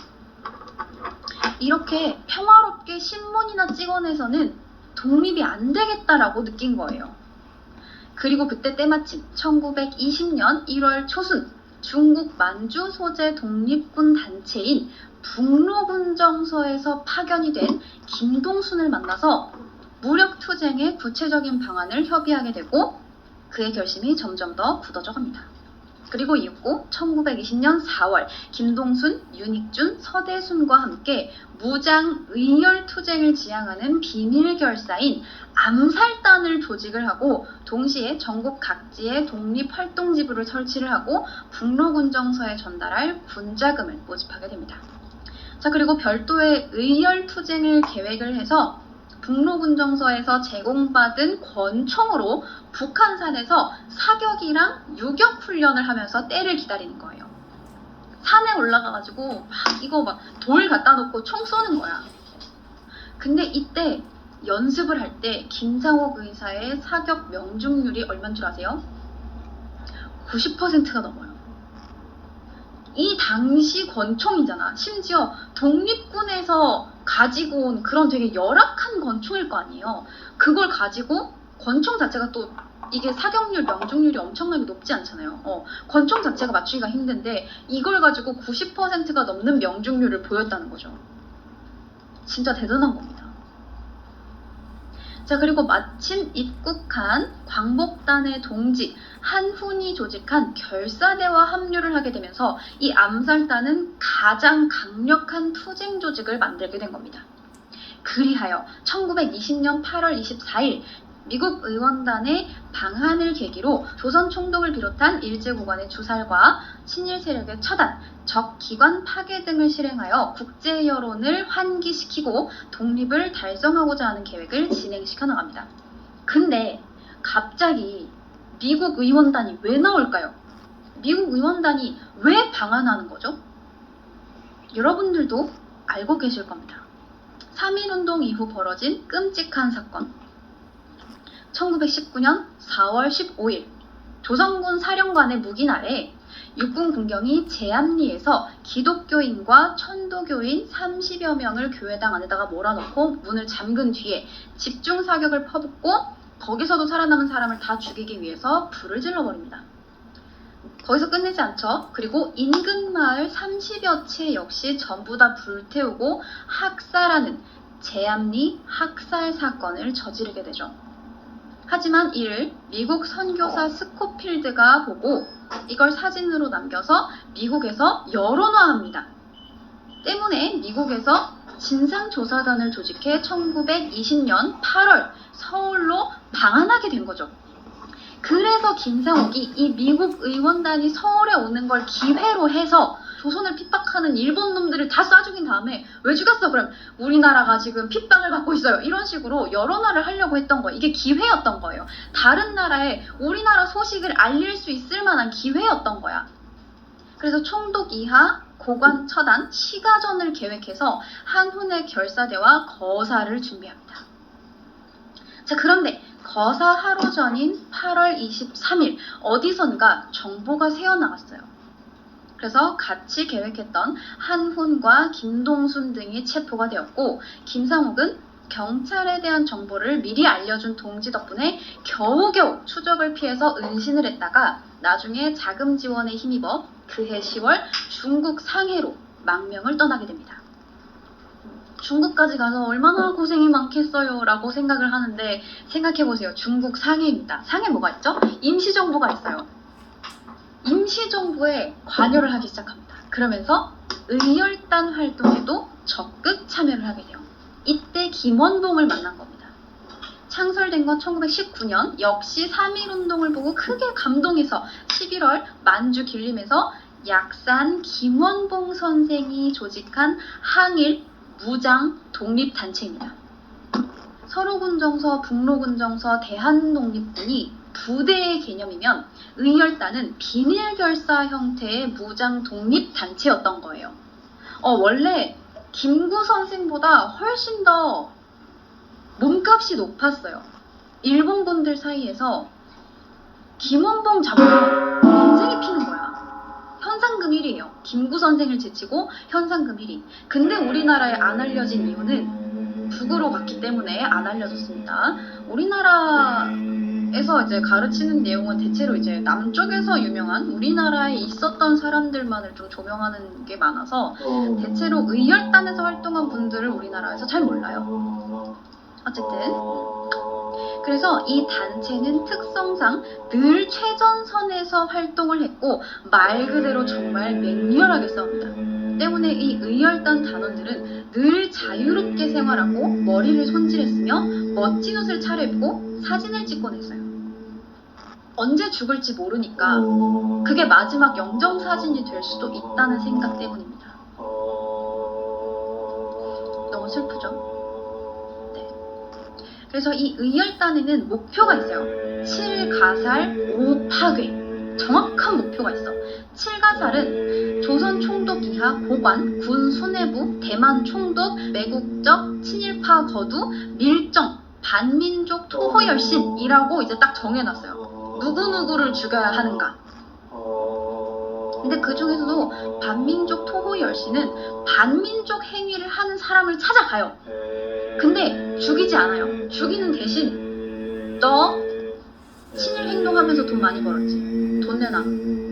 이렇게 평화롭게 신문이나 찍어내서는 독립이 안 되겠다라고 느낀 거예요. 그리고 그때 때마침 1920년 1월 초순 중국 만주 소재 독립군 단체인 북로군정서에서 파견이 된 김동순을 만나서 무력투쟁의 구체적인 방안을 협의하게 되고 그의 결심이 점점 더 굳어져 갑니다. 그리고 이윽고 1920년 4월 김동순, 윤익준, 서대순과 함께 무장 의열투쟁을 지향하는 비밀결사인 암살단을 조직을 하고 동시에 전국 각지에 독립활동지부를 설치를 하고 북로군정서에 전달할 군자금을 모집하게 됩니다. 자, 그리고 별도의 의열투쟁을 계획을 해서 북로군정서에서 제공받은 권총으로 북한산에서 사격이랑 유격훈련을 하면서 때를 기다리는 거예요. 산에 올라가가지고 막 돌 갖다 놓고 총 쏘는 거야. 근데 이때 연습을 할 때 김상옥 의사의 사격 명중률이 얼마인 줄 아세요? 90%가 넘어요. 이 당시 권총이잖아. 심지어 독립군에서 가지고 온 그런 되게 열악한 권총일 거 아니에요. 그걸 가지고 권총 자체가 또 이게 사격률, 명중률이 엄청나게 높지 않잖아요. 권총 자체가 맞추기가 힘든데 이걸 가지고 90%가 넘는 명중률을 보였다는 거죠. 진짜 대단한 겁니다. 자, 그리고 마침 입국한 광복단의 동지 한훈이 조직한 결사대와 합류를 하게 되면서 이 암살단은 가장 강력한 투쟁 조직을 만들게 된 겁니다. 그리하여 1920년 8월 24일 미국 의원단의 방한을 계기로 조선 총독을 비롯한 일제고관의 주살과 친일 세력의 처단, 적 기관 파괴 등을 실행하여 국제 여론을 환기시키고 독립을 달성하고자 하는 계획을 진행시켜 나갑니다. 근데 갑자기 미국 의원단이 왜 나올까요? 미국 의원단이 왜 방한하는 거죠? 여러분들도 알고 계실 겁니다. 3.1운동 이후 벌어진 끔찍한 사건. 1919년 4월 15일 조선군 사령관의 묵인 아래 육군 군경이 제암리에서 기독교인과 천도교인 30여 명을 교회당 안에다가 몰아넣고 문을 잠근 뒤에 집중 사격을 퍼붓고 거기서도 살아남은 사람을 다 죽이기 위해서 불을 질러버립니다. 거기서 끝내지 않죠. 그리고 인근 마을 30여 채 역시 전부 다 불태우고 학살하는 제암리 학살 사건을 저지르게 되죠. 하지만 이를 미국 선교사 스코필드가 보고 이걸 사진으로 남겨서 미국에서 여론화합니다. 때문에 미국에서 진상조사단을 조직해 1920년 8월 서울로 방한하게 된 거죠. 그래서 김상옥이 이 미국 의원단이 서울에 오는 걸 기회로 해서 조선을 핍박하는 일본 놈들을 다 쏴 죽인 다음에 왜 죽였어? 그럼 우리나라가 지금 핍박을 받고 있어요. 이런 식으로 여론화를 하려고 했던 거예요. 이게 기회였던 거예요. 다른 나라에 우리나라 소식을 알릴 수 있을 만한 기회였던 거야. 그래서 총독 이하 고관 처단 시가전을 계획해서 한훈의 결사대와 거사를 준비합니다. 자, 그런데 거사 하루 전인 8월 23일 어디선가 정보가 새어나왔어요. 그래서 같이 계획했던 한훈과 김동순 등이 체포가 되었고 김상옥은 경찰에 대한 정보를 미리 알려준 동지 덕분에 겨우겨우 추적을 피해서 은신을 했다가 나중에 자금 지원에 힘입어 그해 10월 중국 상해로 망명을 떠나게 됩니다. 중국까지 가서 얼마나 고생이 많겠어요 라고 생각을 하는데 생각해보세요. 중국 상해입니다. 상해 뭐가 있죠? 임시정부가 있어요. 임시정부에 관여를 하기 시작합니다. 그러면서 의열단 활동에도 적극 참여를 하게 돼요. 이때 김원봉을 만난 겁니다. 창설된 건 1919년 역시 3.1운동을 보고 크게 감동해서 11월 만주 길림에서 약산 김원봉 선생이 조직한 항일 무장 독립단체입니다. 서로군정서, 북로군정서, 대한독립군이 부대의 개념이면 의열단은 비밀결사 형태의 무장 독립단체였던 거예요. 원래 김구 선생보다 훨씬 더 몸값이 높았어요. 일본 분들 사이에서 김원봉 잡으면 인생이 피는 거야. 현상금 1위예요. 김구 선생을 제치고 현상금 1위. 근데 우리나라에 안 알려진 이유는 북으로 갔기 때문에 안 알려졌습니다. 우리나라에서 이제 가르치는 내용은 대체로 이제 남쪽에서 유명한 우리나라에 있었던 사람들만을 좀 조명하는 게 많아서 대체로 의열단에서 활동한 분들을 우리나라에서 잘 몰라요. 어쨌든 그래서 이 단체는 특성상 늘 최전선에서 활동을 했고 말 그대로 정말 맹렬하게 싸웁니다. 때문에 이 의열단 단원들은 늘 자유롭게 생활하고 머리를 손질했으며 멋진 옷을 차려입고 사진을 찍곤 했어요. 언제 죽을지 모르니까 그게 마지막 영정사진이 될 수도 있다는 생각 때문입니다. 너무 슬프죠? 그래서 이 의열단에는 목표가 있어요. 7가살 5파괴. 정확한 목표가 있어. 7가살은 조선 총독 이하 고관, 군 수뇌부, 대만 총독, 매국적, 친일파 거두, 밀정, 반민족 토호열신이라고 이제 딱 정해놨어요. 누구누구를 죽여야 하는가. 근데 그 중에서도 반민족 토호열신은 반민족 행위를 하는 사람을 찾아가요. 근데 죽이지 않아요. 죽이는 대신 너 친일 행동하면서 돈 많이 벌었지. 돈 내놔.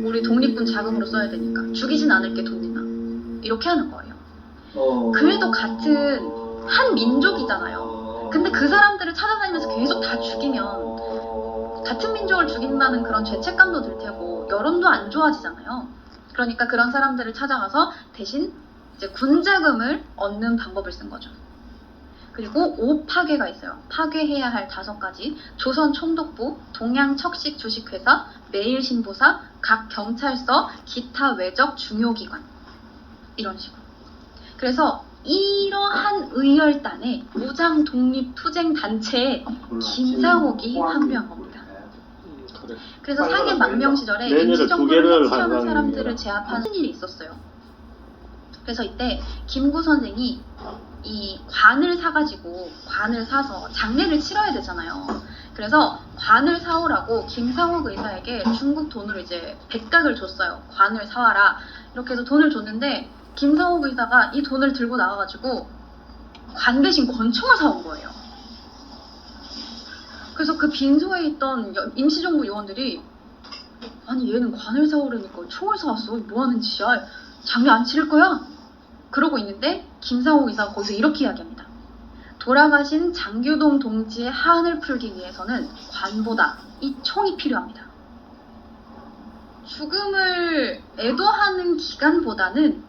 우리 독립군 자금으로 써야 되니까. 죽이진 않을게, 돈 내놔. 이렇게 하는 거예요. 그래도 같은 한 민족이잖아요. 근데 그 사람들을 찾아다니면서 계속 다 죽이면 같은 민족을 죽인다는 그런 죄책감도 들 테고 여론도 안 좋아지잖아요. 그러니까 그런 사람들을 찾아가서 대신 이제 군자금을 얻는 방법을 쓴 거죠. 그리고 5파괴가 있어요. 파괴해야 할 5가지. 조선 총독부, 동양척식 주식회사, 매일신보사, 각 경찰서, 기타 외적 중요기관. 이런 식으로. 그래서 이러한 의열단의 무장 독립 투쟁 단체에 김상옥이 합류한 겁니다. 그래서 상해 망명 시절에 임시정부를 해치려는 사람들을 제압하는 일이 있었어요. 그래서 이때 김구 선생이 이 관을 사가지고 관을 사서 장례를 치러야 되잖아요. 그래서 관을 사오라고 김상옥 의사에게 중국 돈으로 이제 백각을 줬어요. 관을 사와라. 이렇게 해서 돈을 줬는데 김상옥 의사가 이 돈을 들고 나와가지고 관 대신 권총을 사온 거예요. 그래서 그 빈소에 있던 임시정부 요원들이 아니 얘는 관을 사오려니까 총을 사왔어. 뭐하는 짓이야. 장례 안 치를 거야? 그러고 있는데 김상옥 의사가 거기서 이렇게 이야기합니다. 돌아가신 장규동 동지의 한을 풀기 위해서는 관보다 이 총이 필요합니다. 죽음을 애도하는 기간보다는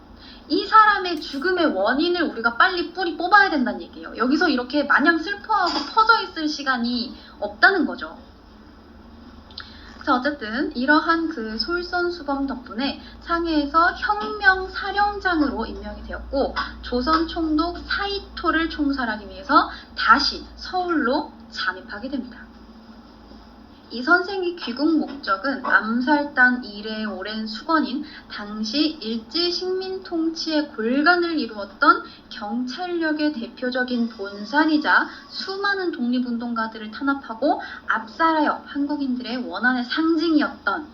이 사람의 죽음의 원인을 우리가 빨리 뿌리 뽑아야 된다는 얘기예요. 여기서 이렇게 마냥 슬퍼하고 퍼져 있을 시간이 없다는 거죠. 자, 어쨌든 이러한 그 솔선수범 덕분에 상해에서 혁명사령장으로 임명이 되었고 조선 총독 사이토를 총살하기 위해서 다시 서울로 잠입하게 됩니다. 이 선생의 귀국 목적은 암살단 이래의 오랜 수건인 당시 일제 식민 통치의 골간을 이루었던 경찰력의 대표적인 본산이자 수많은 독립운동가들을 탄압하고 압살하여 한국인들의 원한의 상징이었던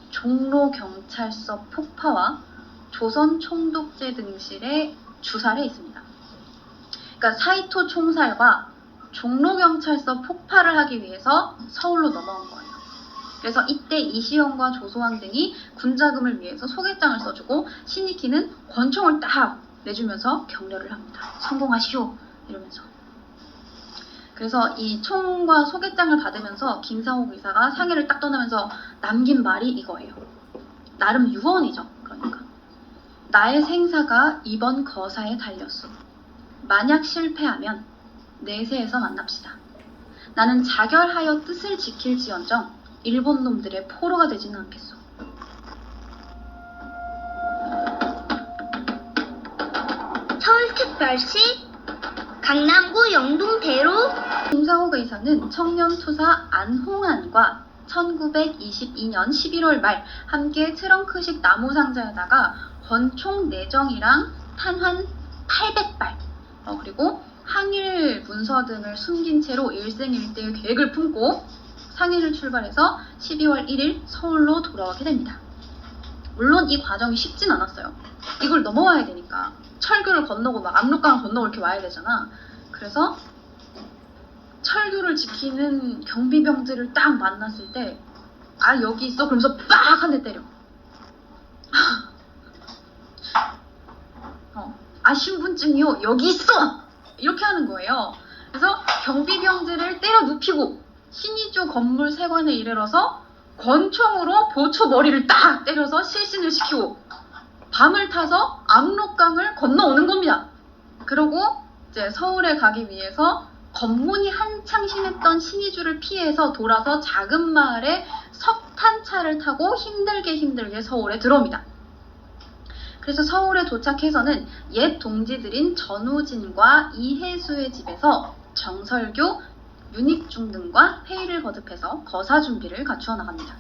종로경찰서 폭파와 조선 총독제 등실의 주살에 있습니다. 그러니까 사이토 총살과 종로경찰서 폭파를 하기 위해서 서울로 넘어온 거예요. 그래서 이때 이시영과 조소왕 등이 군자금을 위해서 소개장을 써주고 신익희는 권총을 딱 내주면서 격려를 합니다. 성공하시오 이러면서. 그래서 이 총과 소개장을 받으면서 김상옥 의사가 상해를 딱 떠나면서 남긴 말이 이거예요. 나름 유언이죠. 그러니까 나의 생사가 이번 거사에 달렸소. 만약 실패하면 내세에서 만납시다. 나는 자결하여 뜻을 지킬지언정 일본 놈들의 포로가 되지는 않겠소. 서울특별시 강남구 영동대로 김상옥 의사는 청년투사 안홍안과 1922년 11월 말 함께 트렁크식 나무 상자에다가 권총 4정이랑 탄환 800발 그리고 항일 문서 등을 숨긴 채로 일생일대의 계획을 품고 상해를 출발해서 12월 1일 서울로 돌아오게 됩니다. 물론 이 과정이 쉽진 않았어요. 이걸 넘어와야 되니까 철교를 건너고 막 압록강을 건너고 이렇게 와야 되잖아. 그래서 철교를 지키는 경비병들을 딱 만났을 때 아 여기 있어 그러면서 빡 한 대 때려. 아 신분증이요 여기 있어 이렇게 하는 거예요. 그래서 경비병들을 때려 눕히고 신의주 건물 세관에 이르러서 권총으로 보초 머리를 딱 때려서 실신을 시키고 밤을 타서 압록강을 건너오는 겁니다. 그리고 이제 서울에 가기 위해서 검문이 한창 심했던 신의주를 피해서 돌아서 작은 마을에 석탄차를 타고 힘들게 서울에 들어옵니다. 그래서 서울에 도착해서는 옛 동지들인 전우진과 이혜수의 집에서 정설교, 윤익중 등과 회의를 거듭해서 거사 준비를 갖추어 나갑니다.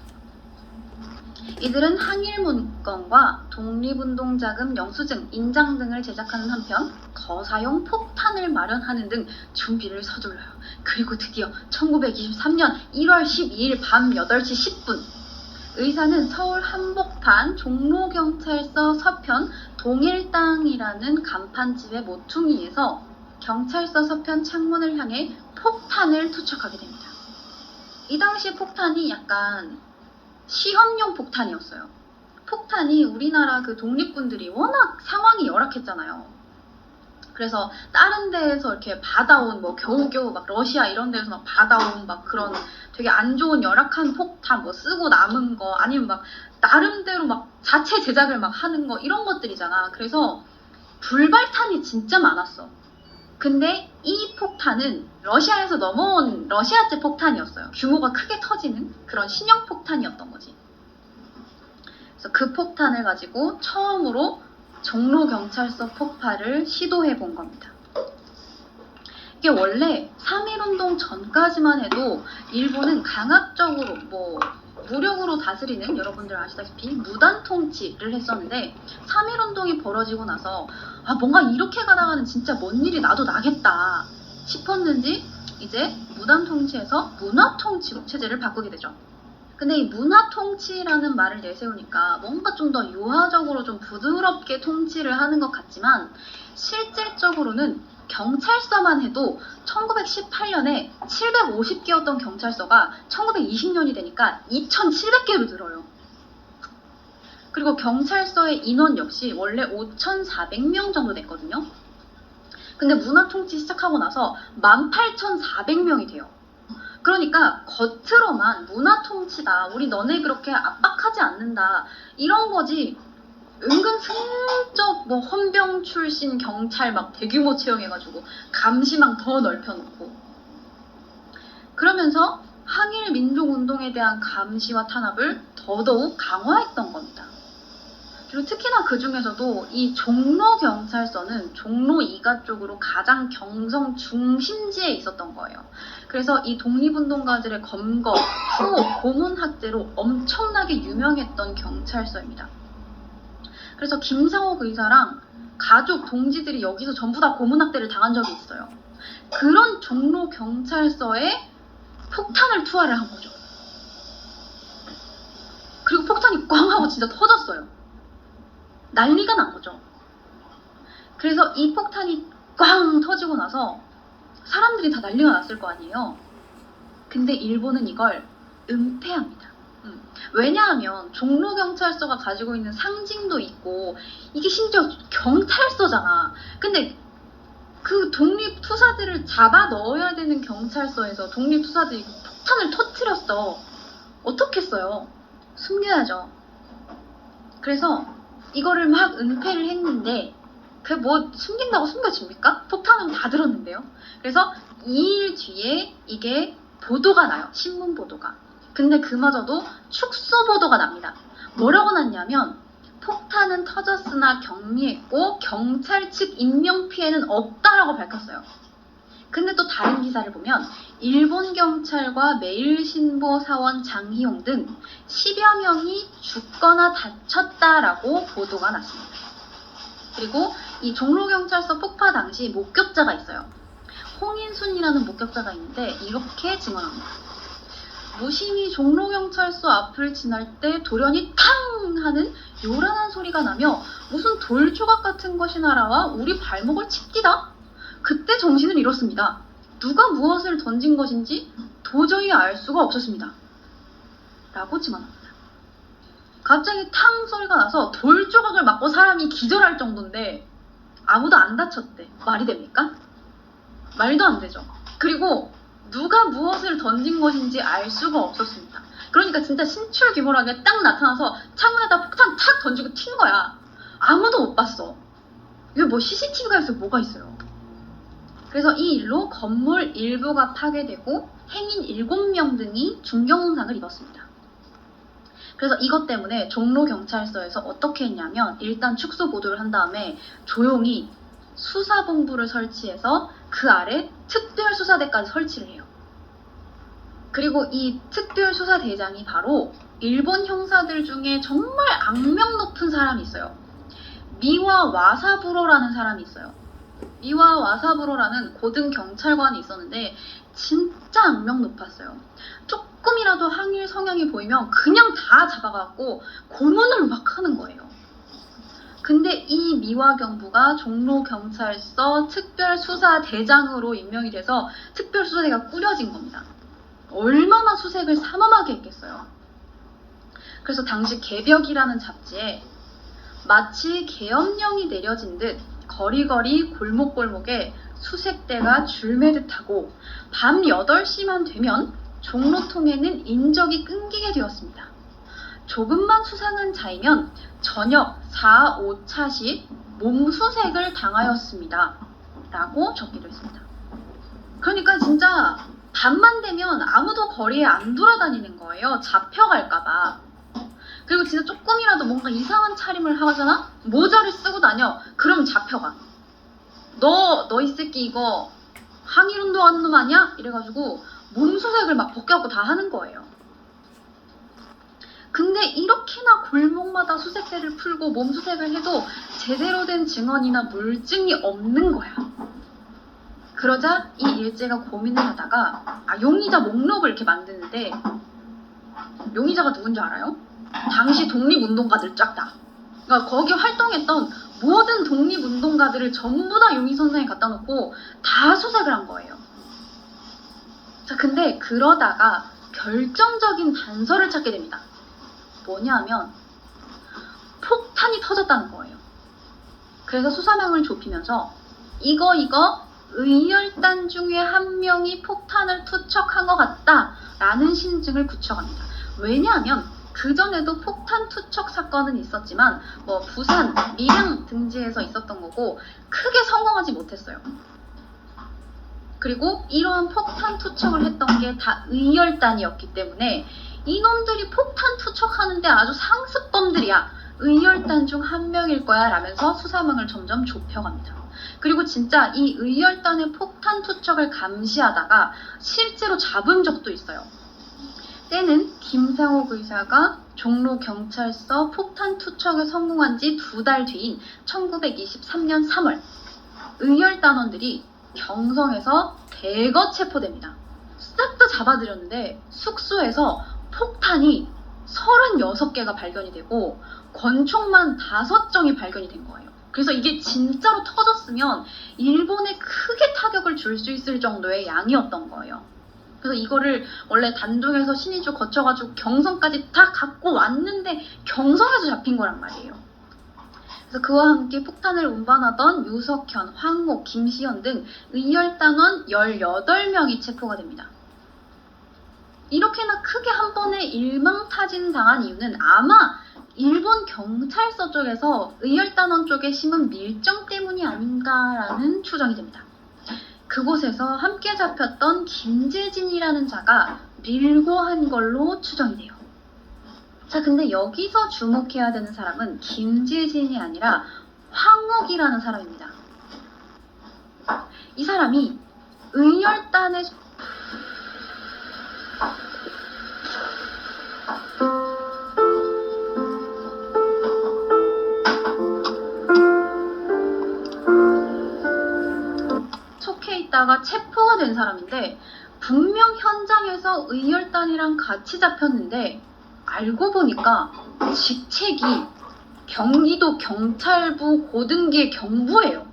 이들은 항일 문건과 독립운동자금 영수증, 인장 등을 제작하는 한편 거사용 폭탄을 마련하는 등 준비를 서둘러요. 그리고 드디어 1923년 1월 12일 밤 8시 10분 의사는 서울 한복판 종로경찰서 서편 동일당이라는 간판집의 모퉁이에서 경찰서 서편 창문을 향해 폭탄을 투척하게 됩니다. 이 당시 폭탄이 약간 시험용 폭탄이었어요. 폭탄이 우리나라 그 독립군들이 워낙 상황이 열악했잖아요. 그래서 다른 데에서 이렇게 받아온 뭐 겨우겨우 막 러시아 이런 데서 막 받아온 막 그런 되게 안 좋은 열악한 폭탄 뭐 쓰고 남은 거 아니면 막 나름대로 막 자체 제작을 막 하는 거 이런 것들이잖아. 그래서 불발탄이 진짜 많았어. 근데 이 폭탄은 러시아에서 넘어온 러시아제 폭탄이었어요. 규모가 크게 터지는 그런 신형 폭탄이었던 거지. 그래서 그 폭탄을 가지고 처음으로 종로경찰서 폭발을 시도해 본 겁니다. 이게 원래 3.1운동 전까지만 해도 일본은 강압적으로 무력으로 다스리는 여러분들 아시다시피 무단 통치를 했었는데 3.1운동이 벌어지고 나서 뭔가 이렇게 가다가는 진짜 뭔 일이 나도 나겠다 싶었는지 이제 무단 통치에서 문화 통치로 체제를 바꾸게 되죠. 근데 이 문화 통치라는 말을 내세우니까 뭔가 좀 더 유화적으로 좀 부드럽게 통치를 하는 것 같지만 실질적으로는 경찰서만 해도 1918년에 750개였던 경찰서가 1920년이 되니까 2,700개로 늘어요. 그리고 경찰서의 인원 역시 원래 5,400명 정도 됐거든요. 근데 문화통치 시작하고 나서 18,400명이 돼요. 그러니까 겉으로만 문화통치다, 우리 너네 그렇게 압박하지 않는다 이런 거지 은근 슬쩍 헌병 출신 경찰 막 대규모 채용해가지고 감시망 더 넓혀놓고 그러면서 항일 민족운동에 대한 감시와 탄압을 더더욱 강화했던 겁니다. 그리고 특히나 그 중에서도 이 종로경찰서는 종로 2가 쪽으로 가장 경성 중심지에 있었던 거예요. 그래서 이 독립운동가들의 검거, 투옥, 고문학대로 엄청나게 유명했던 경찰서입니다. 그래서 김상옥 의사랑 가족, 동지들이 여기서 전부 다 고문학대를 당한 적이 있어요. 그런 종로경찰서에 폭탄을 투하를 한 거죠. 그리고 폭탄이 꽝 하고 진짜 터졌어요. 난리가 난 거죠. 그래서 이 폭탄이 꽝 터지고 나서 사람들이 다 난리가 났을 거 아니에요. 근데 일본은 이걸 은폐합니다. 왜냐하면 종로경찰서가 가지고 있는 상징도 있고 이게 심지어 경찰서잖아. 근데 그 독립투사들을 잡아 넣어야 되는 경찰서에서 독립투사들이 폭탄을 터뜨렸어. 어떻겠어요? 숨겨야죠. 그래서 이거를 막 은폐를 했는데 그 숨긴다고 숨겨집니까? 폭탄은 다 들었는데요. 그래서 2일 뒤에 이게 보도가 나요. 신문 보도가. 근데 그마저도 축소 보도가 납니다. 뭐라고 났냐면 폭탄은 터졌으나 격리했고 경찰 측 인명피해는 없다라고 밝혔어요. 근데 또 다른 기사를 보면 일본 경찰과 매일신보 사원 장희용 등 10여 명이 죽거나 다쳤다라고 보도가 났습니다. 그리고 이 종로경찰서 폭파 당시 목격자가 있어요. 홍인순이라는 목격자가 있는데 이렇게 증언합니다. 무심히 종로경찰서 앞을 지날 때 돌연히 탕 하는 요란한 소리가 나며 무슨 돌조각 같은 것이 날아와 우리 발목을 칩디다. 그때 정신을 잃었습니다. 누가 무엇을 던진 것인지 도저히 알 수가 없었습니다. 라고 증언합니다. 갑자기 탕 소리가 나서 돌조각을 맞고 사람이 기절할 정도인데 아무도 안 다쳤대. 말이 됩니까? 말도 안 되죠. 그리고 누가 무엇을 던진 것인지 알 수가 없었습니다. 그러니까 진짜 신출귀몰하게 딱 나타나서 창문에다 폭탄 탁 던지고 튄 거야. 아무도 못 봤어. 이게 뭐 CCTV가 있어 뭐가 있어요. 그래서 이 일로 건물 일부가 파괴되고 행인 7명 등이 중경상을 입었습니다. 그래서 이것 때문에 종로경찰서에서 어떻게 했냐면 일단 축소 보도를 한 다음에 조용히 수사본부를 설치해서 그 아래 특별수사대까지 설치를 해요. 그리고 이 특별수사대장이 바로 일본 형사들 중에 정말 악명 높은 사람이 있어요. 미와 와사부로라는 사람이 있어요. 미와 와사부로라는 고등 경찰관이 있었는데 진짜 악명 높았어요. 조금이라도 항일 성향이 보이면 그냥 다 잡아갖고 고문을 막 하는 거예요. 근데 이 미화 경부가 종로경찰서 특별수사대장으로 임명이 돼서 특별수사대가 꾸려진 겁니다. 얼마나 수색을 삼엄하게 했겠어요. 그래서 당시 개벽이라는 잡지에 마치 계엄령이 내려진 듯 거리거리 골목골목에 수색대가 줄매듯하고 밤 8시만 되면 종로통에는 인적이 끊기게 되었습니다. 조금만 수상한 자이면 저녁 4, 5차씩 몸수색을 당하였습니다. 라고 적기도 했습니다. 그러니까 진짜 밤만 되면 아무도 거리에 안 돌아다니는 거예요. 잡혀갈까봐. 그리고 진짜 조금이라도 뭔가 이상한 차림을 하잖아? 모자를 쓰고 다녀. 그럼 잡혀가. 너 이 새끼 이거 항일운동하는 놈 아니야? 이래가지고 몸수색을 막 벗겨갖고 다 하는 거예요. 근데 이렇게나 골목마다 수색대를 풀고 몸수색을 해도 제대로 된 증언이나 물증이 없는 거야. 그러자 이 일제가 고민을 하다가 용의자 목록을 이렇게 만드는데 용의자가 누군지 알아요? 당시 독립운동가들 쫙 다. 그러니까 거기 활동했던 모든 독립운동가들을 전부 다 용의선상에 갖다 놓고 다 수색을 한 거예요. 자, 근데 그러다가 결정적인 단서를 찾게 됩니다. 뭐냐면 폭탄이 터졌다는 거예요. 그래서 수사망을 좁히면서 이거 의열단 중에 한 명이 폭탄을 투척한 것 같다라는 신증을 굳혀갑니다. 왜냐하면 그전에도 폭탄 투척 사건은 있었지만 뭐 부산, 밀양 등지에서 있었던 거고 크게 성공하지 못했어요. 그리고 이러한 폭탄 투척을 했던 게 다 의열단이었기 때문에 이놈들이 폭탄 투척하는데 아주 상습범들이야. 의열단 중 한 명일 거야 라면서 수사망을 점점 좁혀갑니다. 그리고 진짜 이 의열단의 폭탄 투척을 감시하다가 실제로 잡은 적도 있어요. 때는 김상옥 의사가 종로경찰서 폭탄 투척에 성공한 지 2달 뒤인 1923년 3월 의열단원들이 경성에서 대거 체포됩니다. 싹 다 잡아들였는데 숙소에서 폭탄이 36개가 발견이 되고 권총만 5정이 발견이 된 거예요. 그래서 이게 진짜로 터졌으면 일본에 크게 타격을 줄 수 있을 정도의 양이었던 거예요. 그래서 이거를 원래 단둥에서 신의주 거쳐가지고 경성까지 다 갖고 왔는데 경성에서 잡힌 거란 말이에요. 그래서 그와 함께 폭탄을 운반하던 유석현, 황호, 김시현 등 의열단원 18명이 체포가 됩니다. 이렇게나 크게 한 번에 일망타진 당한 이유는 아마 일본 경찰서 쪽에서 의열단원 쪽에 심은 밀정 때문이 아닌가라는 추정이 됩니다. 그곳에서 함께 잡혔던 김재진이라는 자가 밀고 한 걸로 추정이 돼요. 자, 근데 여기서 주목해야 되는 사람은 김재진이 아니라 황옥이라는 사람입니다. 이 사람이 의열단의 속해 있다가 체포가 된 사람인데 분명 현장에서 의열단이랑 같이 잡혔는데 알고 보니까 직책이 경기도 경찰부 고등계 경부예요.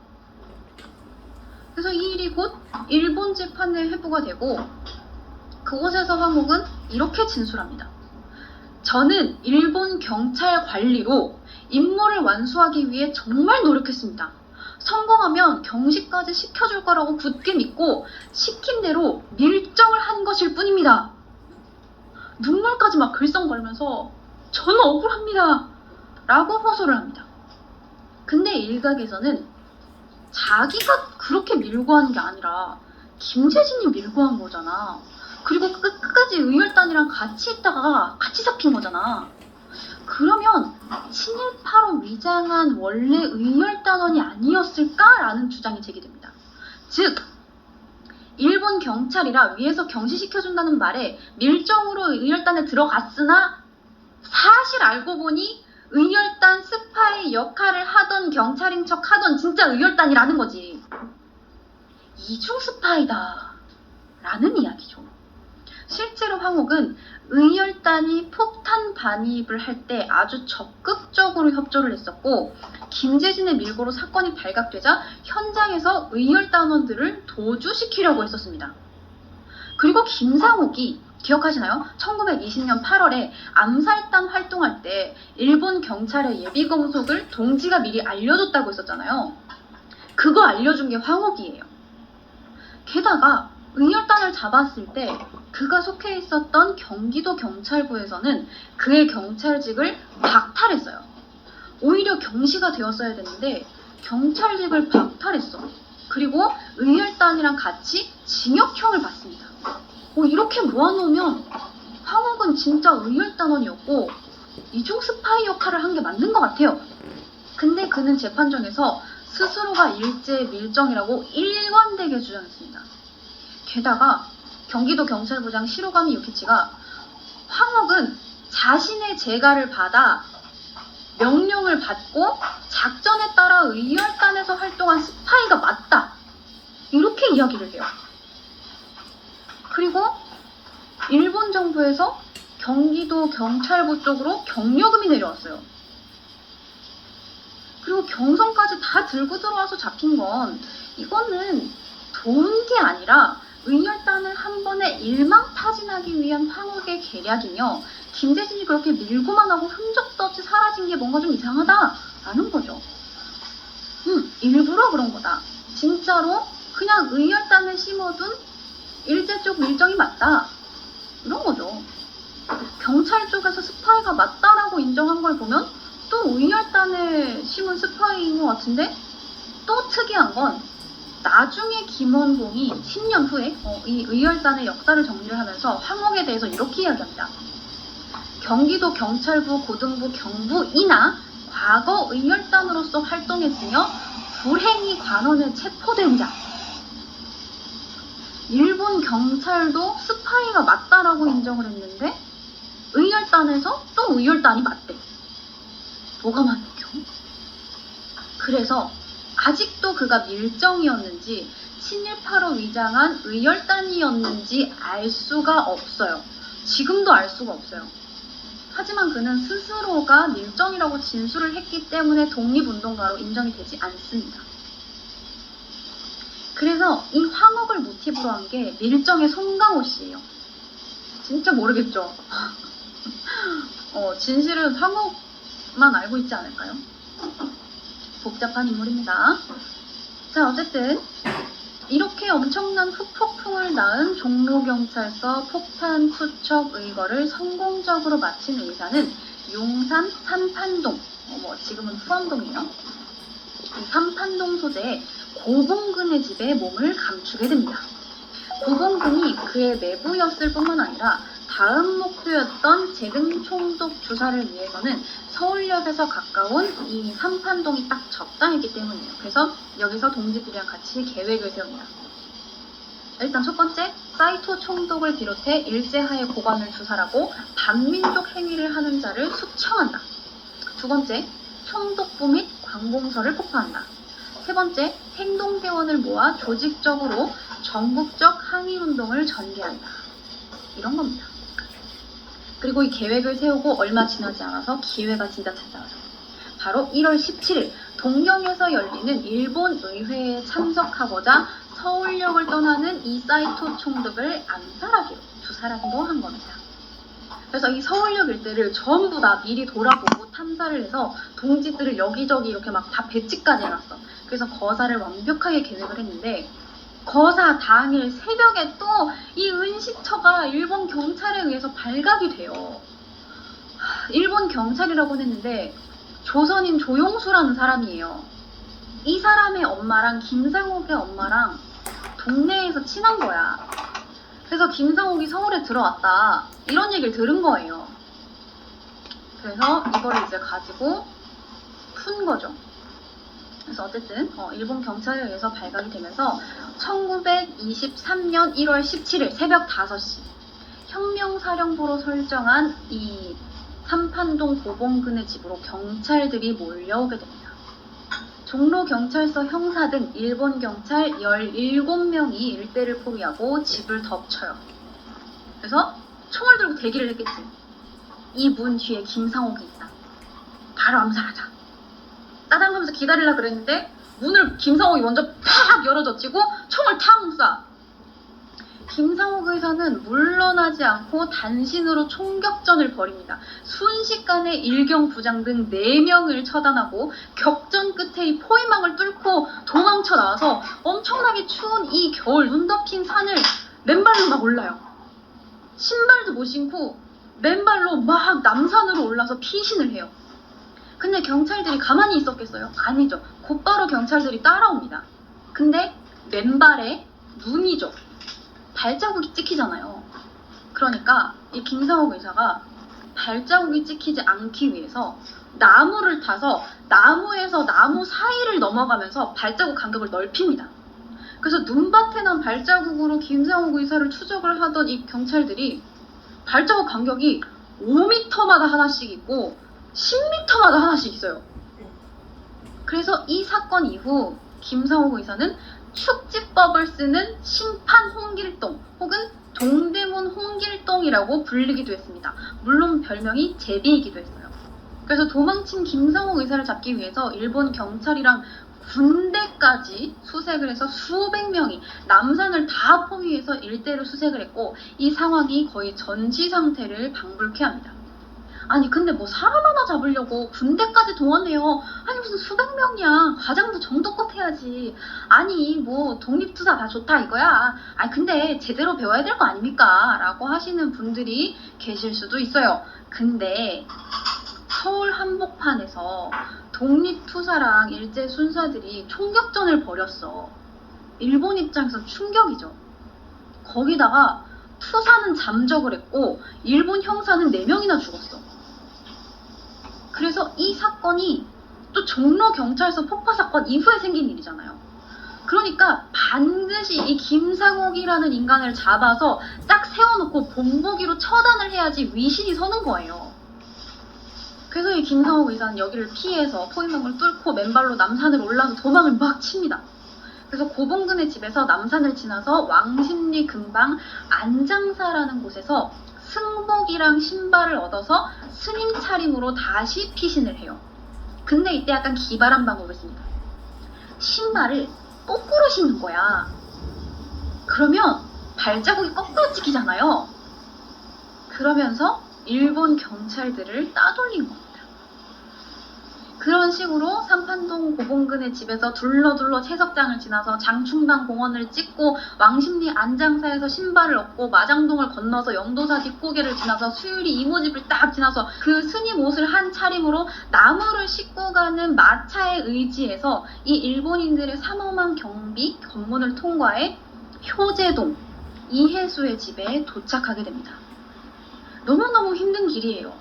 그래서 이 일이 곧 일본 재판에 회부가 되고 그곳에서 황옥은 이렇게 진술합니다. 저는 일본 경찰 관리로 임무를 완수하기 위해 정말 노력했습니다. 성공하면 경시까지 시켜줄 거라고 굳게 믿고 시킨 대로 밀정을 한 것일 뿐입니다. 눈물까지 막 글썽거리면서 저는 억울합니다 라고 호소를 합니다. 근데 일각에서는 자기가 그렇게 밀고 한 게 아니라 김재진이 밀고 한 거잖아. 그리고 끝까지 의열단이랑 같이 있다가 같이 잡힌 거잖아. 그러면 친일파로 위장한 원래 의열단원이 아니었을까라는 주장이 제기됩니다. 즉 일본 경찰이라 위에서 경시시켜준다는 말에 밀정으로 의열단에 들어갔으나 사실 알고 보니 의열단 스파이 역할을 하던 경찰인 척 하던 진짜 의열단이라는 거지. 이중 스파이다 라는 이야기죠. 실제로 황옥은 의열단이 폭탄 반입을 할 때 아주 적극적으로 협조를 했었고 김재진의 밀고로 사건이 발각되자 현장에서 의열단원들을 도주시키려고 했었습니다. 그리고 김상옥이 기억하시나요? 1920년 8월에 암살단 활동할 때 일본 경찰의 예비검속을 동지가 미리 알려줬다고 했었잖아요. 그거 알려준 게 황옥이에요. 게다가 의열단을 잡았을 때 그가 속해 있었던 경기도 경찰부에서는 그의 경찰직을 박탈했어요. 오히려 경시가 되었어야 되는데 경찰직을 박탈했어. 그리고 의열단이랑 같이 징역형을 받습니다. 이렇게 모아놓으면 황옥은 진짜 의열단원이었고 이중 스파이 역할을 한 게 맞는 것 같아요. 근데 그는 재판정에서 스스로가 일제 밀정이라고 일관되게 주장했습니다. 게다가 경기도 경찰부장 시로가미 유키치가 황옥은 자신의 재가를 받아 명령을 받고 작전에 따라 의열단에서 활동한 스파이가 맞다. 이렇게 이야기를 해요. 그리고 일본 정부에서 경기도 경찰부 쪽으로 경력금이 내려왔어요. 그리고 경성까지 다 들고 들어와서 잡힌 건 이거는 도운 게 아니라 의열단을 한 번에 일망타진하기 위한 황옥의 계략이며 김재진이 그렇게 밀고만 하고 흔적도 없이 사라진 게 뭔가 좀 이상하다라는 거죠. 일부러 그런 거다. 진짜로 그냥 의열단을 심어둔 일제 쪽 밀정이 맞다. 이런 거죠. 경찰 쪽에서 스파이가 맞다라고 인정한 걸 보면 또 의열단에 심은 스파이인 것 같은데 또 특이한 건 나중에 김원봉이 10년 후에 이 의열단의 역사를 정리를 하면서 황옥에 대해서 이렇게 이야기합니다. 경기도 경찰부 고등부 경부이나 과거 의열단으로서 활동했으며 불행히 관원에 체포된 자. 일본 경찰도 스파이가 맞다라고 인정을 했는데 의열단에서 또 의열단이 맞대. 뭐가 맞죠? 그래서 아직도 그가 밀정이었는지 친일파로 위장한 의열단이었는지 알 수가 없어요. 지금도 알 수가 없어요. 하지만 그는 스스로가 밀정이라고 진술을 했기 때문에 독립운동가로 인정이 되지 않습니다. 그래서 이 황옥을 모티브로 한 게 밀정의 송강호 씨예요. 진짜 모르겠죠? 진실은 황옥만 알고 있지 않을까요? 복잡한 인물입니다. 자, 어쨌든 이렇게 엄청난 후폭풍을 낳은 종로경찰서 폭탄 투척 의거를 성공적으로 마친 의사는 용산 삼판동, 지금은 후암동이에요. 이 삼판동 소재의 고봉근의 집에 몸을 감추게 됩니다. 고봉근이 그의 매부였을 뿐만 아니라 다음 목표였던 재등총독 주사를 위해서는 서울역에서 가까운 이 삼판동이 딱 적당했기 때문이에요. 그래서 여기서 동지들이랑 같이 계획을 세웁니다. 일단 첫 번째, 사이토 총독을 비롯해 일제하에 고관을 주사하고 반민족 행위를 하는 자를 숙청한다. 두 번째, 총독부 및 관공서를 폭파한다. 세 번째, 행동대원을 모아 조직적으로 전국적 항일운동을 전개한다. 이런 겁니다. 그리고 이 계획을 세우고 얼마 지나지 않아서 기회가 진짜 찾아와요. 바로 1월 17일 동경에서 열리는 일본 의회에 참석하고자 서울역을 떠나는 이 사이토 총독을 암살하기로 주사하기로 한 겁니다. 그래서 이 서울역 일대를 전부 다 미리 돌아보고 탐사를 해서 동지들을 여기저기 이렇게 막 다 배치까지 해놨어. 그래서 거사를 완벽하게 계획을 했는데 거사 당일 새벽에 또 이 은시처가 일본 경찰에 의해서 발각이 돼요. 일본 경찰이라고는 했는데 조선인 조용수라는 사람이에요. 이 사람의 엄마랑 김상옥의 엄마랑 동네에서 친한 거야. 그래서 김상옥이 서울에 들어왔다 이런 얘기를 들은 거예요. 그래서 이거를 이제 가지고 푼 거죠. 그래서 어쨌든 일본 경찰에 의해서 발각이 되면서 1923년 1월 17일 새벽 5시 혁명사령부로 설정한 이 삼판동 고봉근의 집으로 경찰들이 몰려오게 됩니다. 종로경찰서 형사 등 일본 경찰 17명이 일대를 포위하고 집을 덮쳐요. 그래서 총을 들고 대기를 했겠지. 이 문 뒤에 김상옥이 있다. 바로 암살하자. 따당하면서 기다리려 그랬는데 문을 김상옥이 먼저 팍 열어젖히고 총을 탁 쏴. 김상옥 의사는 물러나지 않고 단신으로 총격전을 벌입니다. 순식간에 일경 부장 등 4명을 처단하고 격전 끝에 이 포위망을 뚫고 도망쳐 나와서 엄청나게 추운 이 겨울 눈 덮인 산을 맨발로 막 올라요. 신발도 못 신고 맨발로 막 남산으로 올라서 피신을 해요. 근데 경찰들이 가만히 있었겠어요? 아니죠. 곧바로 경찰들이 따라옵니다. 근데 맨발에 눈이죠. 발자국이 찍히잖아요. 그러니까 이 김상옥 의사가 발자국이 찍히지 않기 위해서 나무를 타서 나무에서 나무 사이를 넘어가면서 발자국 간격을 넓힙니다. 그래서 눈밭에 난 발자국으로 김상옥 의사를 추적을 하던 이 경찰들이 발자국 간격이 5m마다 하나씩 있고 10m마다 하나씩 있어요. 그래서 이 사건 이후 김상옥 의사는 축지법을 쓰는 심판 홍길동 혹은 동대문 홍길동이라고 불리기도 했습니다. 물론 별명이 제비이기도 했어요. 그래서 도망친 김상옥 의사를 잡기 위해서 일본 경찰이랑 군대까지 수색을 해서 수백 명이 남산을 다 포위해서 일대를 수색을 했고 이 상황이 거의 전시 상태를 방불케 합니다. 아니 근데 뭐 사람 하나 잡으려고 군대까지 동원해요. 아니 무슨 수백 명이야. 과장도 정도껏 해야지. 아니 뭐 독립투사 다 좋다 이거야. 아니 근데 제대로 배워야 될 거 아닙니까? 라고 하시는 분들이 계실 수도 있어요. 근데 서울 한복판에서 독립투사랑 일제 순사들이 총격전을 벌였어. 일본 입장에서 충격이죠. 거기다가 투사는 잠적을 했고 일본 형사는 4명이나 죽었어. 그래서 이 사건이 또 종로경찰서 폭파사건 이후에 생긴 일이잖아요. 그러니까 반드시 이 김상옥이라는 인간을 잡아서 딱 세워놓고 본보기로 처단을 해야지 위신이 서는 거예요. 그래서 이 김상옥 의사는 여기를 피해서 포위망을 뚫고 맨발로 남산을 올라서 도망을 막 칩니다. 그래서 고봉근의 집에서 남산을 지나서 왕십리 근방 안장사라는 곳에서 승복이랑 신발을 얻어서 스님 차림으로 다시 피신을 해요. 근데 이때 약간 기발한 방법을 씁니다. 신발을 거꾸로 신는 거야. 그러면 발자국이 거꾸로 찍히잖아요. 그러면서 일본 경찰들을 따돌린 겁니다. 그런 식으로 삼판동 고봉근의 집에서 둘러둘러 채석장을 지나서 장충당 공원을 찍고 왕십리 안장사에서 신발을 얻고 마장동을 건너서 영도사 뒷고개를 지나서 수유리 이모집을 딱 지나서 그 스님 옷을 한 차림으로 나무를 싣고 가는 마차에 의지해서 이 일본인들의 삼엄한 경비 검문을 통과해 효제동 이해수의 집에 도착하게 됩니다. 너무너무 힘든 길이에요.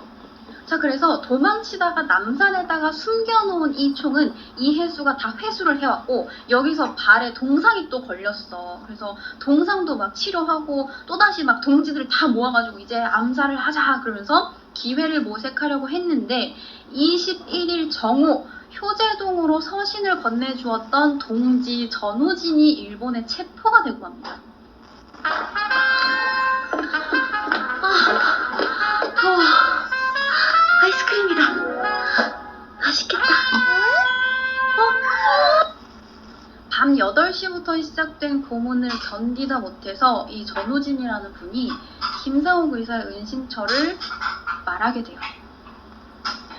자, 그래서 도망치다가 남산에다가 숨겨놓은 이 총은 이해수가 다 회수를 해왔고 여기서 발에 동상이 또 걸렸어. 그래서 동상도 막 치료하고 또다시 막 동지들을 다 모아가지고 이제 암살을 하자 그러면서 기회를 모색하려고 했는데 21일 정오 효제동으로 서신을 건네주었던 동지 전우진이 일본에 체포가 되고 합니다. 더워. 아이스크림이다. 맛있겠다. 밤 8시부터 시작된 고문을 견디다 못해서 이 전우진이라는 분이 김상욱 의사의 은신처를 말하게 돼요.